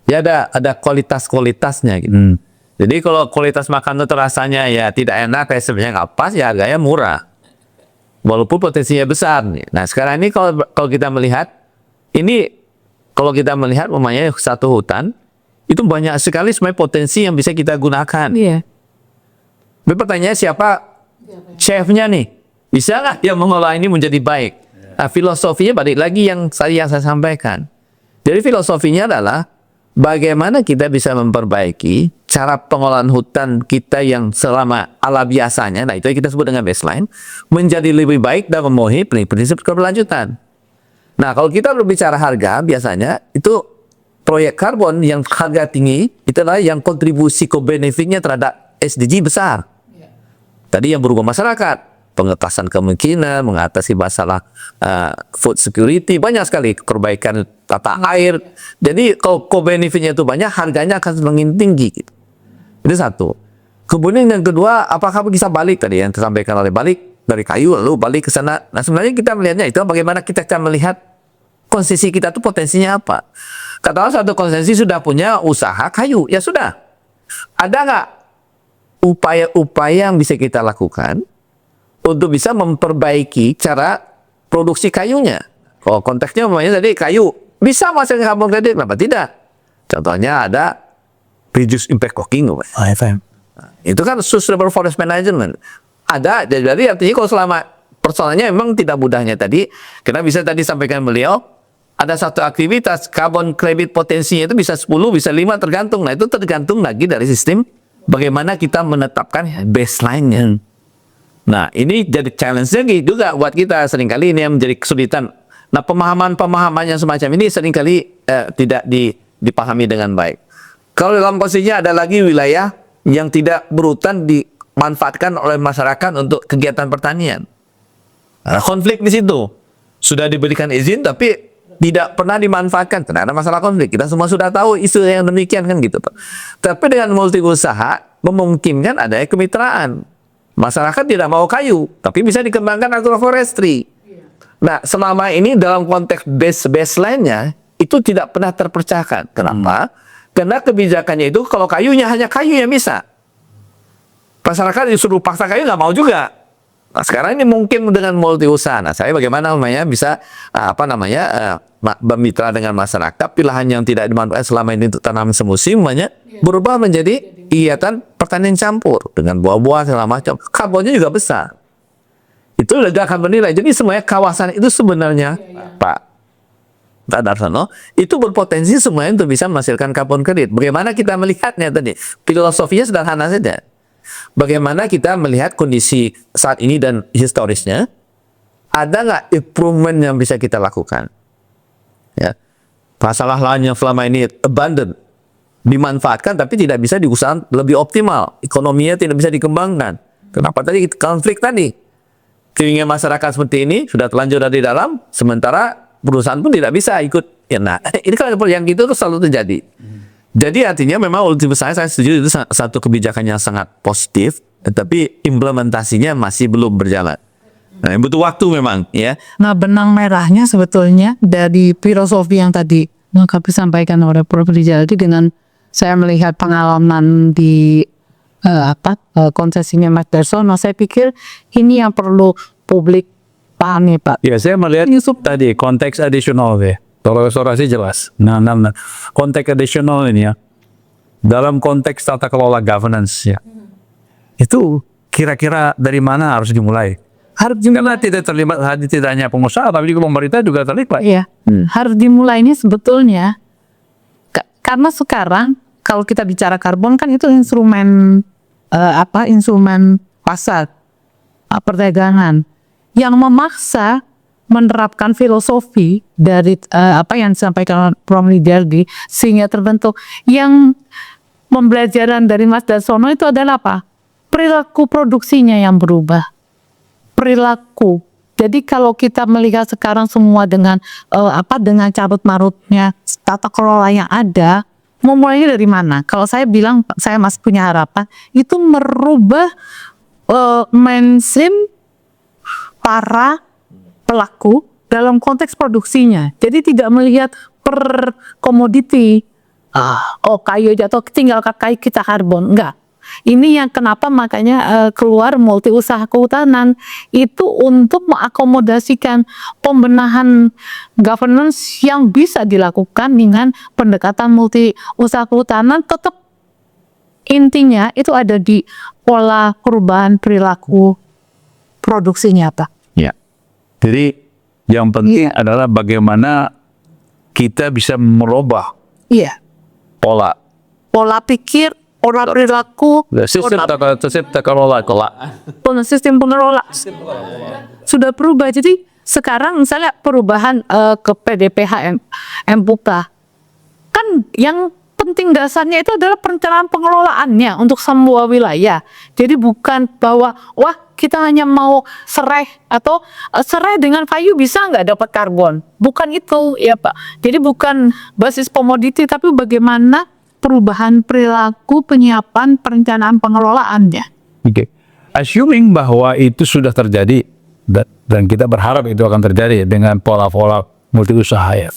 Ya ada kualitas-kualitasnya gitu. Jadi kalau kualitas makanan itu rasanya ya tidak enak, kayak sebenarnya nggak pas, ya harganya murah. Walaupun potensinya besar nih. Nah sekarang ini kalau kita melihat, ini kalau kita melihat umpamanya satu hutan, itu banyak sekali sebenarnya potensi yang bisa kita gunakan. Iya. Tapi pertanyaannya siapa chefnya nih? Bisa nggak yang mengolah ini menjadi baik? Nah filosofinya balik lagi yang saya sampaikan. Jadi filosofinya adalah bagaimana kita bisa memperbaiki cara pengolahan hutan kita yang selama ala biasanya, nah itu yang kita sebut dengan baseline, menjadi lebih baik dan memenuhi prinsip keberlanjutan. Nah kalau kita berbicara harga, biasanya itu proyek karbon yang harga tinggi, itulah yang kontribusi co-benefitnya terhadap SDG besar. Tadi yang berubah masyarakat, pengetasan kemungkinan, mengatasi masalah food security, banyak sekali perbaikan tata air. Jadi kalau co-benefitnya itu banyak, harganya akan semakin tinggi. Gitu. Itu satu. Kemudian yang kedua, apakah bisa balik tadi yang disampaikan oleh balik dari kayu lalu balik ke sana. Nah sebenarnya kita melihatnya itu bagaimana kita akan melihat konsesi kita itu potensinya apa. Katakanlah satu konsesi sudah punya usaha kayu, ya sudah. Ada nggak upaya-upaya yang bisa kita lakukan untuk bisa memperbaiki cara produksi kayunya? Kalau konteksnya namanya tadi kayu, bisa masuk karbon kredit, kenapa tidak? Contohnya ada reduce impact logging, AFM. itu kan sustainable forest management. Ada, jadi artinya kalau selama persoalannya memang tidak mudahnya tadi, karena bisa tadi sampaikan beliau, ada satu aktivitas carbon credit potensinya itu bisa 10, bisa 5 tergantung. Nah itu tergantung lagi dari sistem bagaimana kita menetapkan baseline-nya. Nah ini jadi challenge lagi juga buat kita, seringkali ini yang menjadi kesulitan. Nah pemahaman-pemahaman yang semacam ini seringkali tidak dipahami dengan baik. Kalau dalam posisinya ada lagi wilayah yang tidak berhutan dimanfaatkan oleh masyarakat untuk kegiatan pertanian. Nah, konflik di situ. Sudah diberikan izin tapi tidak pernah dimanfaatkan. Karena ada masalah konflik. Kita semua sudah tahu isu yang demikian kan gitu. Tapi dengan multi usaha memungkinkan adanya kemitraan. Masyarakat tidak mau kayu, tapi bisa dikembangkan agroforestry. Nah, selama ini dalam konteks baseline-nya itu tidak pernah terpecahkan. Kenapa? Karena kebijakannya itu kalau kayunya hanya kayu yang bisa. Masyarakat disuruh paksa kayu nggak mau juga. Nah, sekarang ini mungkin dengan multi usaha. Nah, saya bagaimana namanya bisa bermitra dengan masyarakat, tapi lahan yang tidak dimanfaatkan selama ini untuk tanam semusim berubah menjadi kegiatan pertanian campur dengan buah-buah segala macam. Karbonnya juga besar. Itu ledakan bernilai. Jadi semuanya kawasan itu sebenarnya Pak Darsono itu berpotensi semuanya untuk bisa menghasilkan karbon kredit. Bagaimana kita melihatnya tadi? Filosofinya sederhana saja. Bagaimana kita melihat kondisi saat ini dan historisnya, ada nggak improvement yang bisa kita lakukan? Ya, masalah lahan yang selama ini abundant, dimanfaatkan tapi tidak bisa diusahakan lebih optimal, ekonominya tidak bisa dikembangkan. Kenapa tadi konflik tadi? Keinginan masyarakat seperti ini sudah terlanjur dari dalam, sementara perusahaan pun tidak bisa ikut. Ya, nah, ini kalau yang gitu selalu terjadi. Jadi artinya memang ultimate saya setuju itu satu kebijakan yang sangat positif, tetapi implementasinya masih belum berjalan. Nah, butuh waktu memang, ya. Nah, benang merahnya sebetulnya dari filosofi yang tadi kami sampaikan oleh Prof. Rizaldi dengan saya melihat pengalaman di konsesinya Mas Darsono, saya pikir ini yang perlu publik pahami, Pak. Ya, saya melihat tadi konteks additional ya. Kalau restorasi jelas. Nah, konteks additional ini ya, dalam konteks tata kelola governance ya, itu kira-kira dari mana harus dimulai? Karena tidak terlibat tidak hanya pengusaha, tapi juga pemerintah juga terlibat. Iya, harus dimulainya sebetulnya karena sekarang kalau kita bicara karbon kan itu instrumen instrumen pasar perdagangan yang memaksa menerapkan filosofi dari apa yang disampaikan Prof. Rizaldi sehingga terbentuk yang pembelajaran dari Mas Darsono itu adalah apa? Perilaku produksinya yang berubah. Perilaku. Jadi kalau kita melihat sekarang semua dengan dengan carut marutnya tata kelola yang ada, memulainya dari mana? Kalau saya bilang saya masih punya harapan itu merubah mainstream para pelaku dalam konteks produksinya. Jadi tidak melihat per komoditi. Kayu jatuh tinggal kayu kita karbon. Enggak. Ini yang kenapa makanya keluar multi usaha kehutanan itu untuk mengakomodasikan pembenahan governance yang bisa dilakukan dengan pendekatan multi usaha kehutanan. Tetap intinya itu ada di pola perubahan perilaku produksinya, Pak. Ya. Jadi yang penting adalah bagaimana kita bisa merubah pola pikir, pola perilaku, sistem kelola. sistem pengelola sudah berubah. Jadi sekarang misalnya perubahan ke PDPH MPUKA kan yang penting dasarnya itu adalah perencanaan pengelolaannya untuk semua wilayah. Jadi bukan bahwa kita hanya mau serai atau serai dengan kayu bisa nggak dapat karbon. Bukan itu ya Pak. Jadi bukan basis komoditi tapi bagaimana perubahan perilaku penyiapan perencanaan pengelolaannya. Oke. Assuming bahwa itu sudah terjadi dan kita berharap itu akan terjadi dengan pola-pola multi usaha ya.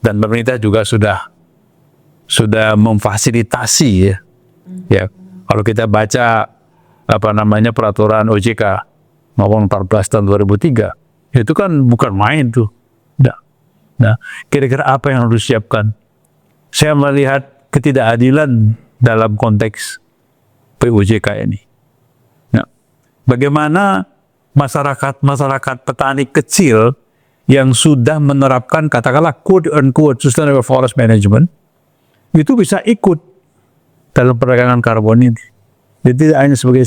Dan pemerintah juga sudah memfasilitasi ya. Ya. Kalau kita baca peraturan OJK maupun 14 tahun 2003 itu kan bukan main tuh. Nah, kira-kira apa yang harus disiapkan? Saya melihat ketidakadilan dalam konteks POJK ini. Nah, bagaimana masyarakat petani kecil yang sudah menerapkan katakanlah quote-unquote sustainable forest management itu bisa ikut dalam perdagangan karbon ini. Jadi tidak hanya sebagai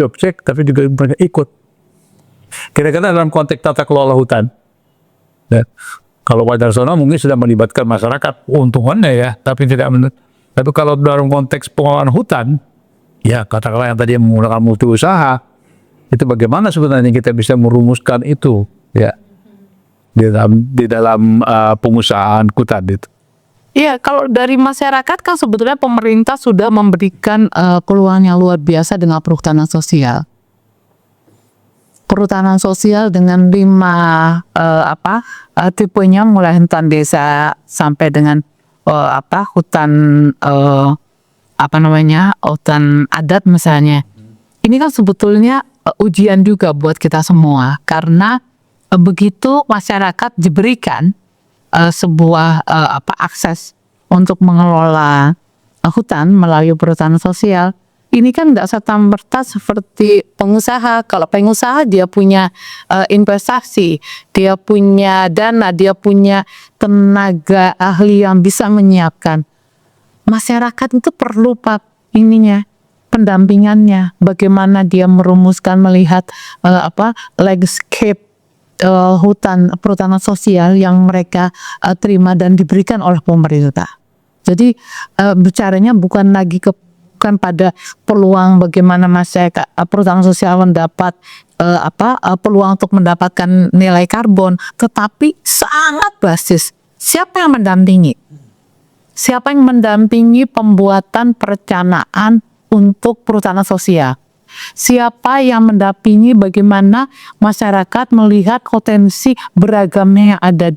objek, tapi juga mereka ikut. Kira-kira dalam konteks tata kelola hutan. Dan kalau Pak Darsono mungkin sudah melibatkan masyarakat, untungannya ya, tapi kalau dalam konteks pengelolaan hutan, ya katakanlah yang tadi menggunakan multi usaha, itu bagaimana sebenarnya kita bisa merumuskan itu, ya, di dalam pengusahaan hutan itu. Iya, kalau dari masyarakat kan sebetulnya pemerintah sudah memberikan peluang yang luar biasa dengan perhutanan sosial. Perhutanan sosial dengan 5 tipenya mulai hutan desa sampai dengan hutan hutan adat misalnya. Ini kan sebetulnya ujian juga buat kita semua karena begitu masyarakat diberikan sebuah akses untuk mengelola hutan melalui perhutanan sosial, ini kan nggak serta-merta seperti pengusaha. Kalau pengusaha dia punya investasi, dia punya dana, dia punya tenaga ahli yang bisa menyiapkan. Masyarakat itu perlu pendampingannya, bagaimana dia merumuskan melihat landscape hutan perhutanan sosial yang mereka terima dan diberikan oleh pemerintah. Jadi bicaranya bukan pada peluang bagaimana masyarakat perhutanan sosial mendapat peluang untuk mendapatkan nilai karbon, tetapi sangat basis siapa yang mendampingi. Siapa yang mendampingi pembuatan perencanaan untuk perhutanan sosial? Siapa yang mendampingi bagaimana masyarakat melihat potensi beragamnya yang ada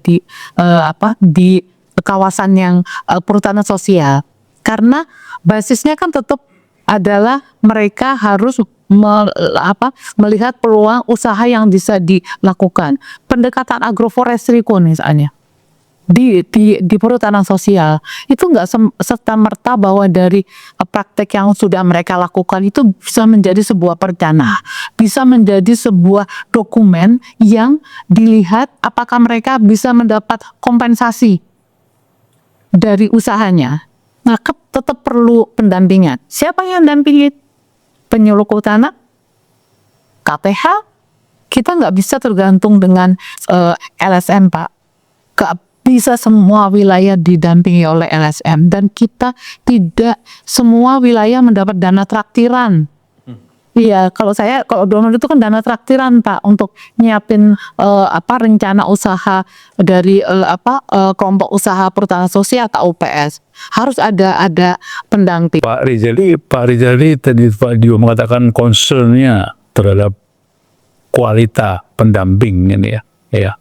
di kawasan yang perhutanan sosial? Karena basisnya kan tetap adalah mereka harus melihat peluang usaha yang bisa dilakukan. Pendekatan agroforestry misalnya. Di perhutanan sosial itu nggak serta-merta bahwa dari praktek yang sudah mereka lakukan itu bisa menjadi sebuah perencanaan, bisa menjadi sebuah dokumen yang dilihat apakah mereka bisa mendapat kompensasi dari usahanya. Nah, tetap perlu pendampingan. Siapa yang dampingi? Penyuluh kehutanan, KTH. Kita nggak bisa tergantung dengan LSM, Pak. Bisa semua wilayah didampingi oleh LSM dan kita tidak semua wilayah mendapat dana traktiran. Iya, kalau dulu itu kan dana traktiran, Pak, untuk nyiapin rencana usaha dari kelompok usaha perhutanan sosial atau UPS. Harus ada pendamping. Pak Rizali tadi Pak Dio mengatakan concernnya terhadap kualitas pendamping ini ya. Ya.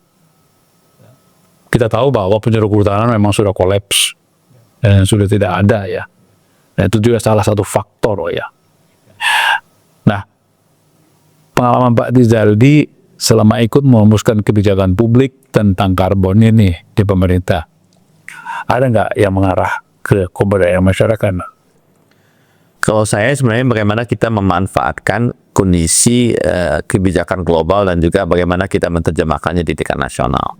Kita tahu bahwa penyuluh kehutanan memang sudah kolaps dan sudah tidak ada ya. Dan itu juga salah satu faktor ya. Nah, pengalaman Pak Rizaldi selama ikut merumuskan kebijakan publik tentang karbon ini di pemerintah, ada nggak yang mengarah ke pemberdayaan masyarakat? Kalau saya sebenarnya bagaimana kita memanfaatkan kondisi kebijakan global dan juga bagaimana kita menerjemahkannya di tingkat nasional.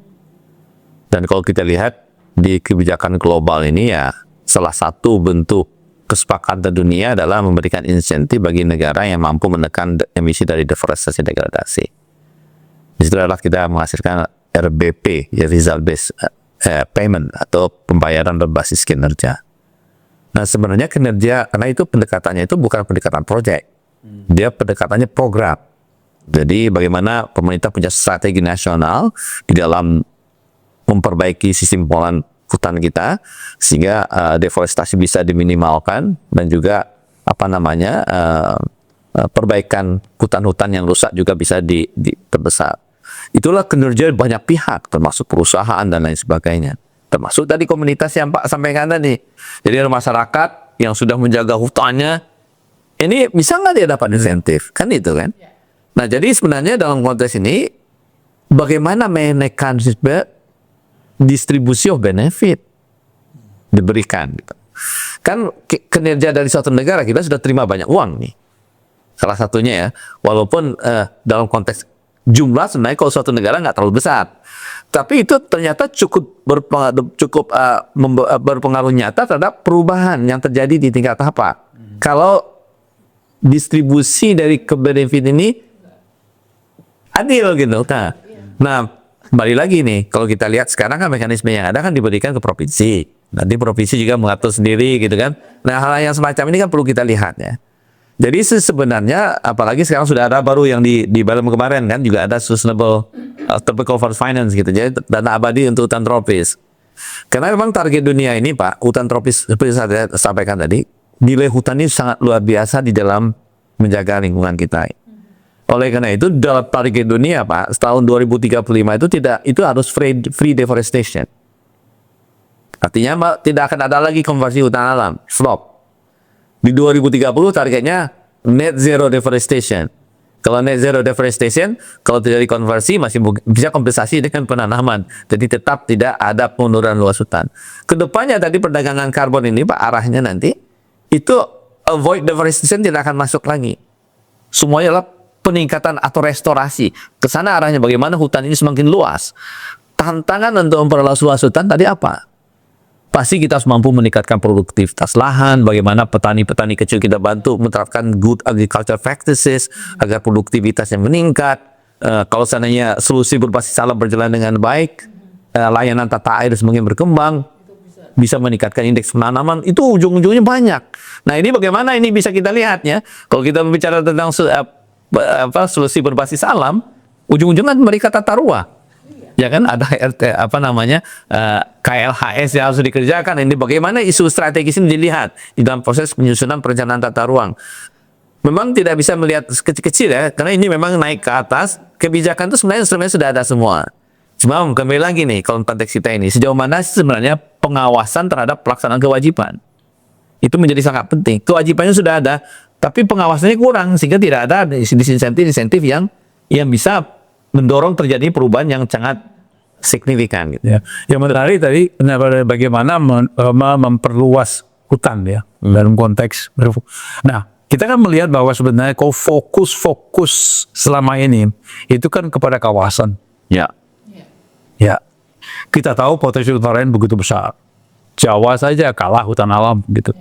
Dan kalau kita lihat di kebijakan global ini ya, salah satu bentuk kesepakatan dunia adalah memberikan insentif bagi negara yang mampu menekan emisi dari deforestasi degradasi. Di situ adalah kita menghasilkan RBP, ya result based payment atau pembayaran berbasis kinerja. Nah sebenarnya kinerja, karena itu pendekatannya itu bukan pendekatan proyek, dia pendekatannya program. Jadi bagaimana pemerintah punya strategi nasional di dalam memperbaiki sistem pengelolaan hutan kita sehingga deforestasi bisa diminimalkan dan juga perbaikan hutan-hutan yang rusak juga bisa diperbesar. Itulah kinerja banyak pihak termasuk perusahaan dan lain sebagainya. Termasuk tadi komunitas yang Pak sampaikan tadi. Jadi ada masyarakat yang sudah menjaga hutannya, ini bisa nggak dia dapat insentif? Kan itu kan? Nah jadi sebenarnya dalam konteks ini bagaimana menekan distribusi of benefit diberikan gitu. Kan kinerja dari suatu negara kita sudah terima banyak uang nih, salah satunya ya, walaupun dalam konteks jumlah sebenarnya kalau suatu negara nggak terlalu besar, tapi itu ternyata cukup berpengaruh nyata terhadap perubahan yang terjadi di tingkat apa. Kalau distribusi dari benefit ini adil gitu. Nah kembali lagi nih, kalau kita lihat sekarang kan mekanisme yang ada kan diberikan ke provinsi. Nanti provinsi juga mengatur sendiri gitu kan. Nah hal yang semacam ini kan perlu kita lihat ya. Jadi sebenarnya apalagi sekarang sudah ada baru yang di Balem kemarin kan juga ada sustainable tropical forest finance gitu. Jadi dana abadi untuk hutan tropis. Karena memang target dunia ini Pak, hutan tropis seperti saya sampaikan tadi, nilai hutan ini sangat luar biasa di dalam menjaga lingkungan kita. Oleh karena itu dalam target dunia Pak, tahun 2035 itu harus free deforestation. Artinya Pak, tidak akan ada lagi konversi hutan alam, stop. Di 2030 targetnya net zero deforestation. Kalau net zero deforestation, kalau terjadi konversi masih bisa kompensasi dengan penanaman. Jadi tetap tidak ada penurunan luas hutan. Kedepannya tadi perdagangan karbon ini Pak, arahnya nanti itu avoid deforestation tidak akan masuk lagi. Semuanya adalah peningkatan atau restorasi. Ke sana arahnya bagaimana hutan ini semakin luas. Tantangan untuk memperluas luas hutan tadi apa? Pasti kita harus mampu meningkatkan produktivitas lahan, bagaimana petani-petani kecil kita bantu menerapkan good agriculture practices agar produktivitasnya meningkat. Kalau seandainya solusi berbasis alam berjalan dengan baik, layanan tata air semakin berkembang, bisa meningkatkan indeks penanaman, itu ujung-ujungnya banyak. Nah ini bagaimana ini bisa kita lihat ya, kalau kita berbicara tentang solusi berbasis alam, ujung-ujungnya mereka tata ruang. Ya kan ada RT KLHS yang harus dikerjakan. Ini bagaimana isu strategis ini dilihat di dalam proses penyusunan perencanaan tata ruang. Memang tidak bisa melihat kecil-kecil ya, karena ini memang naik ke atas. Kebijakan itu sebenarnya instrumennya sudah ada semua. Cuma kembali lagi nih kalau konteks kita ini, sejauh mana sebenarnya pengawasan terhadap pelaksanaan kewajiban itu menjadi sangat penting. Kewajibannya sudah ada, tapi pengawasannya kurang sehingga tidak ada insentif yang bisa mendorong terjadi perubahan yang sangat signifikan gitu. Ya, yang menarik tadi bagaimana memperluas hutan ya dalam konteks. Nah, kita kan melihat bahwa sebenarnya kalau fokus selama ini itu kan kepada kawasan. Ya. Ya, kita tahu potensi hutan lain begitu besar. Jawa saja kalah hutan alam gitu.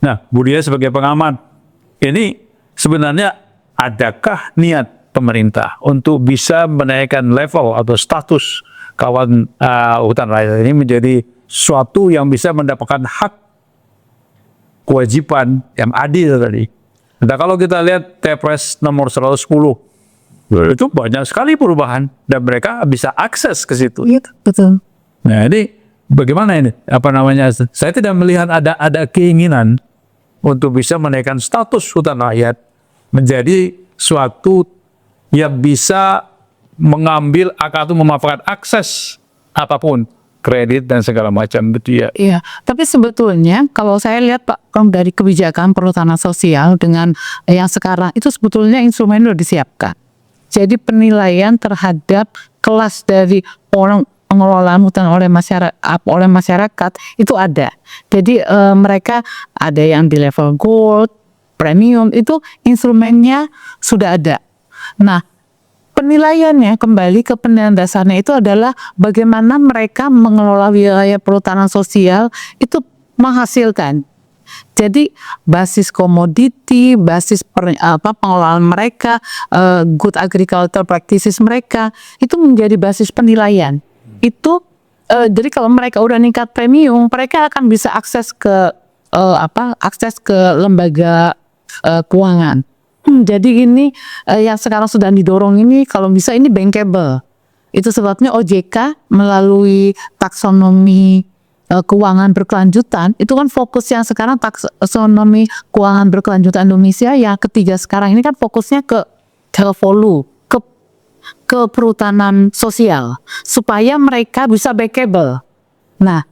Nah, Budia sebagai pengamat, ini sebenarnya adakah niat pemerintah untuk bisa menaikkan level atau status kawan hutan raya ini menjadi suatu yang bisa mendapatkan hak kewajiban yang adil tadi. Nah, kalau kita lihat Kepres nomor 110 itu banyak sekali perubahan dan mereka bisa akses ke situ. Iya, betul. Nah, ini bagaimana ini? Saya tidak melihat ada keinginan untuk bisa menaikkan status hutan rakyat menjadi suatu yang bisa mengambil atau memanfaatkan akses apapun, kredit dan segala macam itu ya. Iya, tapi sebetulnya kalau saya lihat Pak, dari kebijakan perhutanan sosial dengan yang sekarang itu sebetulnya instrumen sudah disiapkan. Jadi penilaian terhadap kelas dari orang pengelolaan hutan oleh masyarakat itu ada. Jadi mereka ada yang di level gold, premium, itu instrumennya sudah ada. Nah, penilaiannya kembali ke penilaian dasarnya itu adalah bagaimana mereka mengelola wilayah perhutanan sosial itu menghasilkan. Jadi basis komoditi, basis pengelolaan mereka, good agricultural practices mereka itu menjadi basis penilaian. Itu jadi kalau mereka udah meningkat premium, mereka akan bisa akses ke lembaga keuangan. Jadi ini yang sekarang sedang didorong ini kalau bisa ini bankable. Itu sebabnya OJK melalui taksonomi keuangan berkelanjutan, itu kan fokus yang sekarang taksonomi keuangan berkelanjutan Indonesia yang ketiga sekarang ini kan fokusnya ke Telvolu, ke perhutanan sosial supaya mereka bisa bankable. Nah,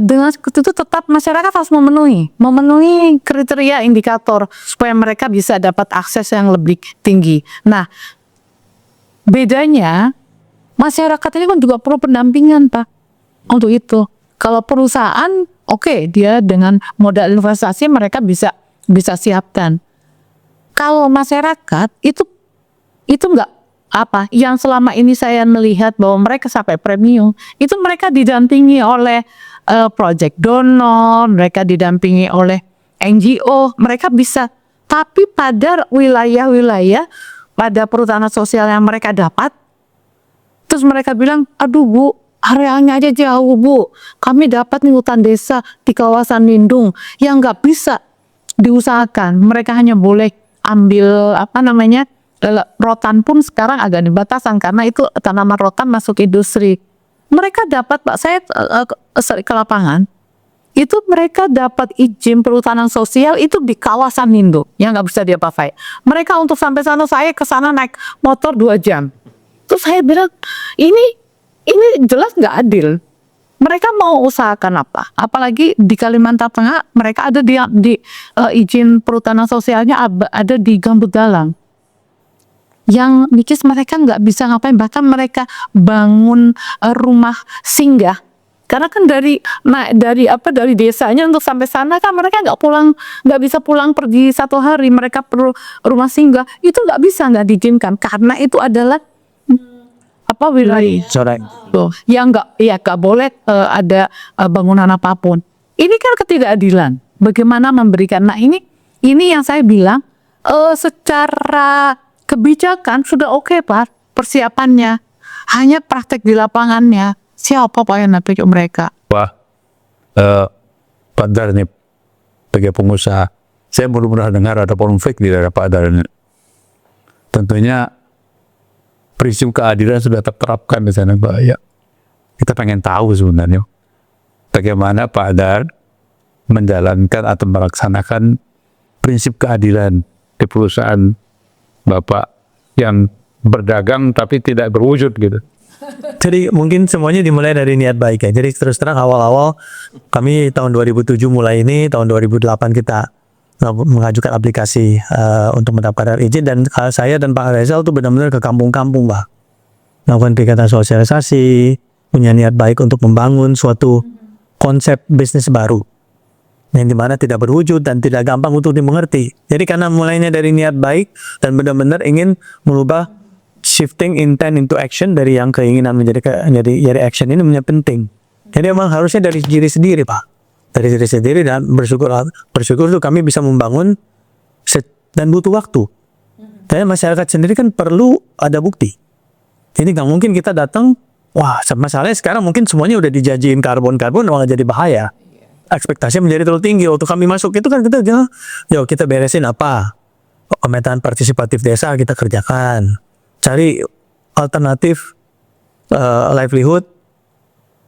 dengan itu tetap masyarakat harus memenuhi kriteria indikator supaya mereka bisa dapat akses yang lebih tinggi. Nah, bedanya masyarakat ini kan juga perlu pendampingan Pak untuk itu. Kalau perusahaan oke, dia dengan modal investasi mereka bisa siapkan. Kalau masyarakat itu enggak yang selama ini saya melihat bahwa mereka sampai premium, itu mereka didampingi oleh project donor, mereka didampingi oleh NGO, mereka bisa. Tapi pada wilayah-wilayah, pada perhutanan sosial yang mereka dapat, terus mereka bilang, aduh Bu, arealnya aja jauh Bu, kami dapat nih hutan desa di kawasan lindung yang nggak bisa diusahakan. Mereka hanya boleh ambil rotan pun sekarang agak dibatasan karena itu tanaman rotan masuk industri. Mereka dapat Pak, saya ke lapangan, itu mereka dapat izin perhutanan sosial itu di kawasan lindung yang nggak bisa diapa-apain. Mereka untuk sampai sana, saya ke sana naik motor 2 jam. Terus saya bilang ini jelas nggak adil. Mereka mau usahakan apa? Apalagi di Kalimantan Tengah, mereka ada di izin perhutanan sosialnya ada di Gambut Galang. Yang which is mereka nggak bisa ngapain, bahkan mereka bangun rumah singgah. Karena kan dari desanya untuk sampai sana kan mereka nggak bisa pulang pergi 1 hari, mereka perlu rumah singgah, itu nggak bisa, nggak diizinkan karena itu adalah wilayah tuh yang nggak boleh ada bangunan apapun. Ini kan ketidakadilan. Bagaimana memberikan? Nah ini yang saya bilang secara kebijakan sudah oke Pak persiapannya, hanya praktek di lapangannya siapa Pak yang nanti mereka. Wah, Pak Dar nih sebagai pengusaha, saya belum pernah dengar ada konflik di daerah Pak Dar ini. Tentunya prinsip keadilan sudah terterapkan di sana Pak. Ya, kita pengen tahu sebenarnya bagaimana Pak Dar menjalankan atau melaksanakan prinsip keadilan di perusahaan Bapak yang berdagang tapi tidak berwujud gitu. Jadi mungkin semuanya dimulai dari niat baik ya. Jadi terus terang awal-awal kami tahun 2007 mulai ini, tahun 2008 kita mengajukan aplikasi untuk mendapatkan izin, dan saya dan Pak Rezal tuh benar-benar ke kampung-kampung Pak. Melakukan kegiatan sosialisasi, punya niat baik untuk membangun suatu konsep bisnis baru yang dimana tidak berwujud dan tidak gampang untuk dimengerti. Jadi karena mulainya dari niat baik dan benar-benar ingin merubah shifting intent into action, dari yang keinginan menjadi action ini menjadi penting. Jadi memang harusnya dari diri sendiri Pak, dari diri sendiri, dan bersyukur itu kami bisa membangun dan butuh waktu. Dan masyarakat sendiri kan perlu ada bukti. Jadi nggak mungkin kita datang, wah masalahnya sekarang mungkin semuanya udah dijanjiin karbon malah jadi bahaya. Ekspektasi menjadi terlalu tinggi. Waktu kami masuk itu kan kita bilang, yuk kita beresin apa, pemetaan partisipatif desa kita kerjakan, cari alternatif livelihood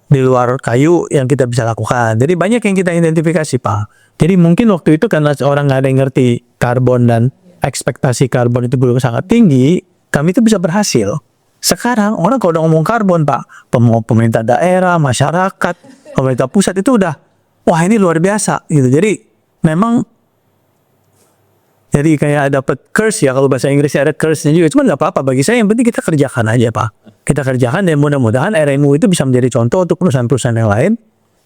di luar kayu yang kita bisa lakukan. Jadi banyak yang kita identifikasi Pak. Jadi mungkin waktu itu karena orang nggak ada yang ngerti karbon dan ekspektasi karbon itu belum sangat tinggi, kami itu bisa berhasil. Sekarang orang kalau udah ngomong karbon Pak, pemerintah daerah, masyarakat, pemerintah pusat itu udah, wah ini luar biasa gitu. Jadi memang jadi kayak dapat curse ya, kalau bahasa Inggrisnya ada curse-nya juga. Cuma nggak apa-apa bagi saya, yang penting kita kerjakan aja Pak. Kita kerjakan dan mudah-mudahan RMU itu bisa menjadi contoh untuk perusahaan-perusahaan yang lain,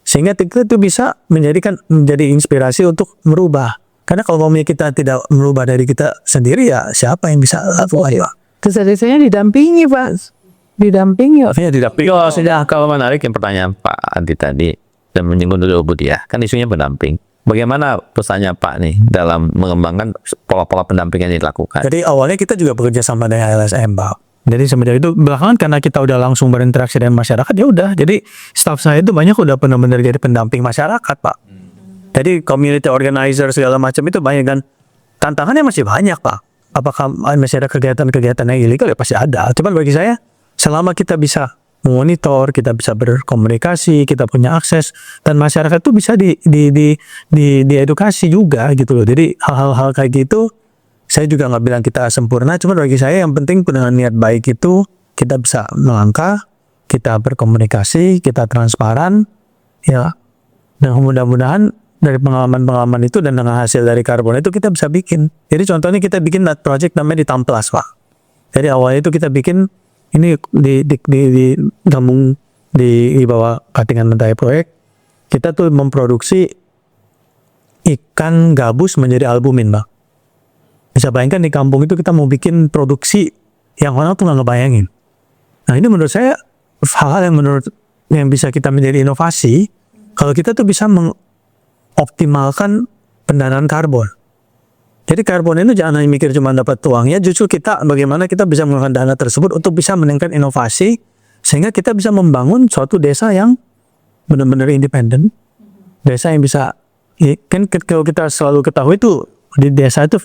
sehingga kita itu bisa menjadi inspirasi untuk merubah. Karena kalau mau kita tidak merubah dari kita sendiri, ya siapa yang bisa lakukan ya? Desa-desanya didampingi Pak, didampingi. Artinya didampingi. Sudah, kalau menarik yang pertanyaan Pak Andi tadi dan menyinggung dulu Budi ya, kan isunya pendamping. Bagaimana pesannya Pak nih dalam mengembangkan pola-pola pendampingan yang dilakukan? Jadi awalnya kita juga bekerja sama dengan LSM Pak. Jadi semenjak itu belakangan karena kita udah langsung berinteraksi dengan masyarakat, ya udah. Jadi staff saya itu banyak udah benar-benar jadi pendamping masyarakat Pak. Jadi community organizer segala macam itu banyak, dan tantangannya masih banyak Pak. Apakah masih ada kegiatan-kegiatan yang ilegal? Ya pasti ada. Cuman bagi saya, selama kita bisa memonitor, kita bisa berkomunikasi, kita punya akses, dan masyarakat itu bisa diedukasi juga gitu loh. Jadi hal-hal kayak gitu, saya juga nggak bilang kita sempurna, cuma bagi saya yang penting dengan niat baik itu kita bisa melangkah, kita berkomunikasi, kita transparan, ya. Dan mudah-mudahan dari pengalaman-pengalaman itu dan dengan hasil dari karbon itu kita bisa bikin. Jadi contohnya kita bikin project namanya di Tamplas Pak. Jadi awalnya itu kita bikin ini digabung di bawah Katingan Mentaya Proyek. Kita tuh memproduksi ikan gabus menjadi albumin Pak. Bisa bayangkan di kampung itu kita mau bikin produksi yang orang tuh nggak ngebayangin. Nah ini menurut saya hal-hal yang bisa kita menjadi inovasi kalau kita tuh bisa mengoptimalkan pendanaan karbon. Jadi karbon itu jangan hanya mikir cuma dapat uangnya, justru kita bagaimana kita bisa menggunakan dana tersebut untuk bisa meningkatkan inovasi sehingga kita bisa membangun suatu desa yang benar-benar independen, desa yang bisa, ya, kan kalau kita selalu ketahui itu di desa itu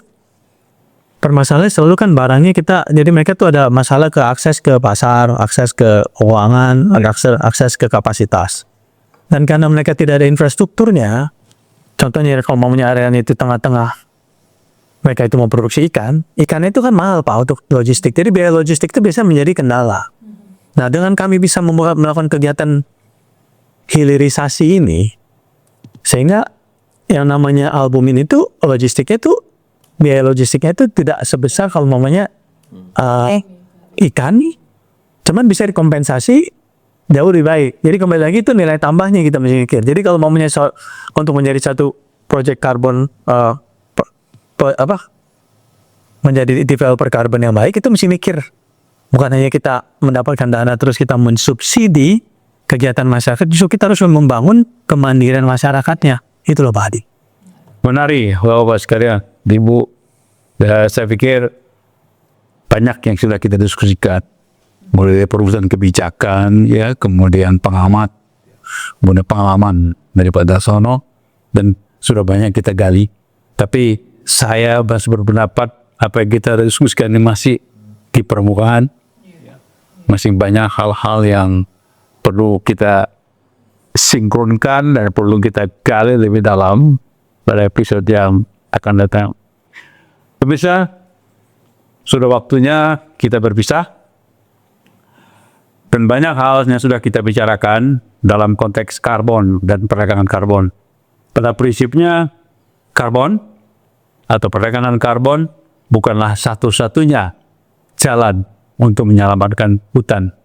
permasalahannya selalu kan barangnya kita, jadi mereka tuh ada masalah ke akses ke pasar, akses ke keuangan, akses ke kapasitas, dan karena mereka tidak ada infrastrukturnya, contohnya kalau maunya areanya itu tengah-tengah, mereka itu mau produksi ikan itu kan mahal Pak untuk logistik. Jadi biaya logistik itu biasa menjadi kendala. Nah dengan kami bisa melakukan kegiatan hilirisasi ini, sehingga yang namanya albumin itu logistiknya itu biaya logistiknya itu tidak sebesar kalau namanya ikan nih, cuman bisa dikompensasi jauh lebih baik. Jadi kembali lagi itu nilai tambahnya kita mesti mikir. Jadi kalau mamanya untuk menjadi satu project karbon menjadi developer karbon yang baik, itu mesti mikir. Bukan hanya kita mendapatkan dana terus kita mensubsidi kegiatan masyarakat, justru kita harus membangun kemandirian masyarakatnya. Itu loh Pak Hadi. Menarik, Bapak sekalian, Ibu. Saya pikir banyak yang sudah kita diskusikan, mulai dari perusahaan kebijakan, ya, kemudian pengamat, kemudian pengalaman dari Pak Darsono, dan sudah banyak kita gali. Tapi saya masih berpendapat apa yang kita diskusikan ini masih di permukaan, masih banyak hal-hal yang perlu kita sinkronkan dan perlu kita gali lebih dalam pada episode yang akan datang. Pemirsa, sudah waktunya kita berpisah. Dan banyak hal yang sudah kita bicarakan dalam konteks karbon dan perdagangan karbon. Pada prinsipnya, karbon atau perdagangan karbon bukanlah satu-satunya jalan untuk menyelamatkan hutan.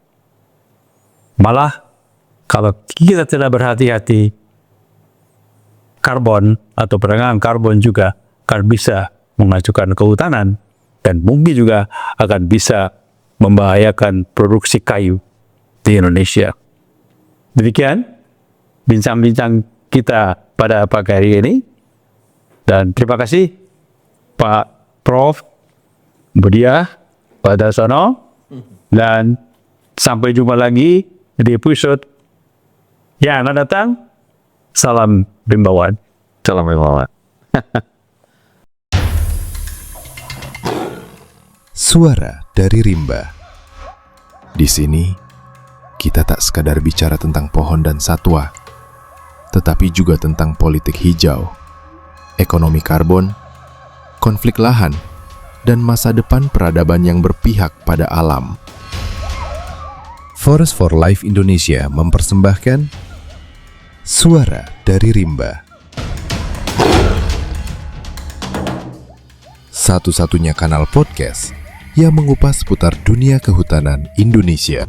Malah, kalau kita tidak berhati-hati, karbon atau perdagangan karbon juga akan bisa mengacukan kehutanan dan mungkin juga akan bisa membahayakan produksi kayu di Indonesia. Demikian bincang-bincang kita pada pagi hari ini, dan terima kasih Pak Prof. Budia, Pak Darsono, dan sampai jumpa lagi di episode yang akan datang. Salam Rimbawan. Salam Rimbawan. Suara dari Rimba. Di sini, kita tak sekadar bicara tentang pohon dan satwa, tetapi juga tentang politik hijau, ekonomi karbon, konflik lahan, dan masa depan peradaban yang berpihak pada alam. Forest for Life Indonesia mempersembahkan Suara dari Rimba. Satu-satunya kanal podcast yang mengupas seputar dunia kehutanan Indonesia.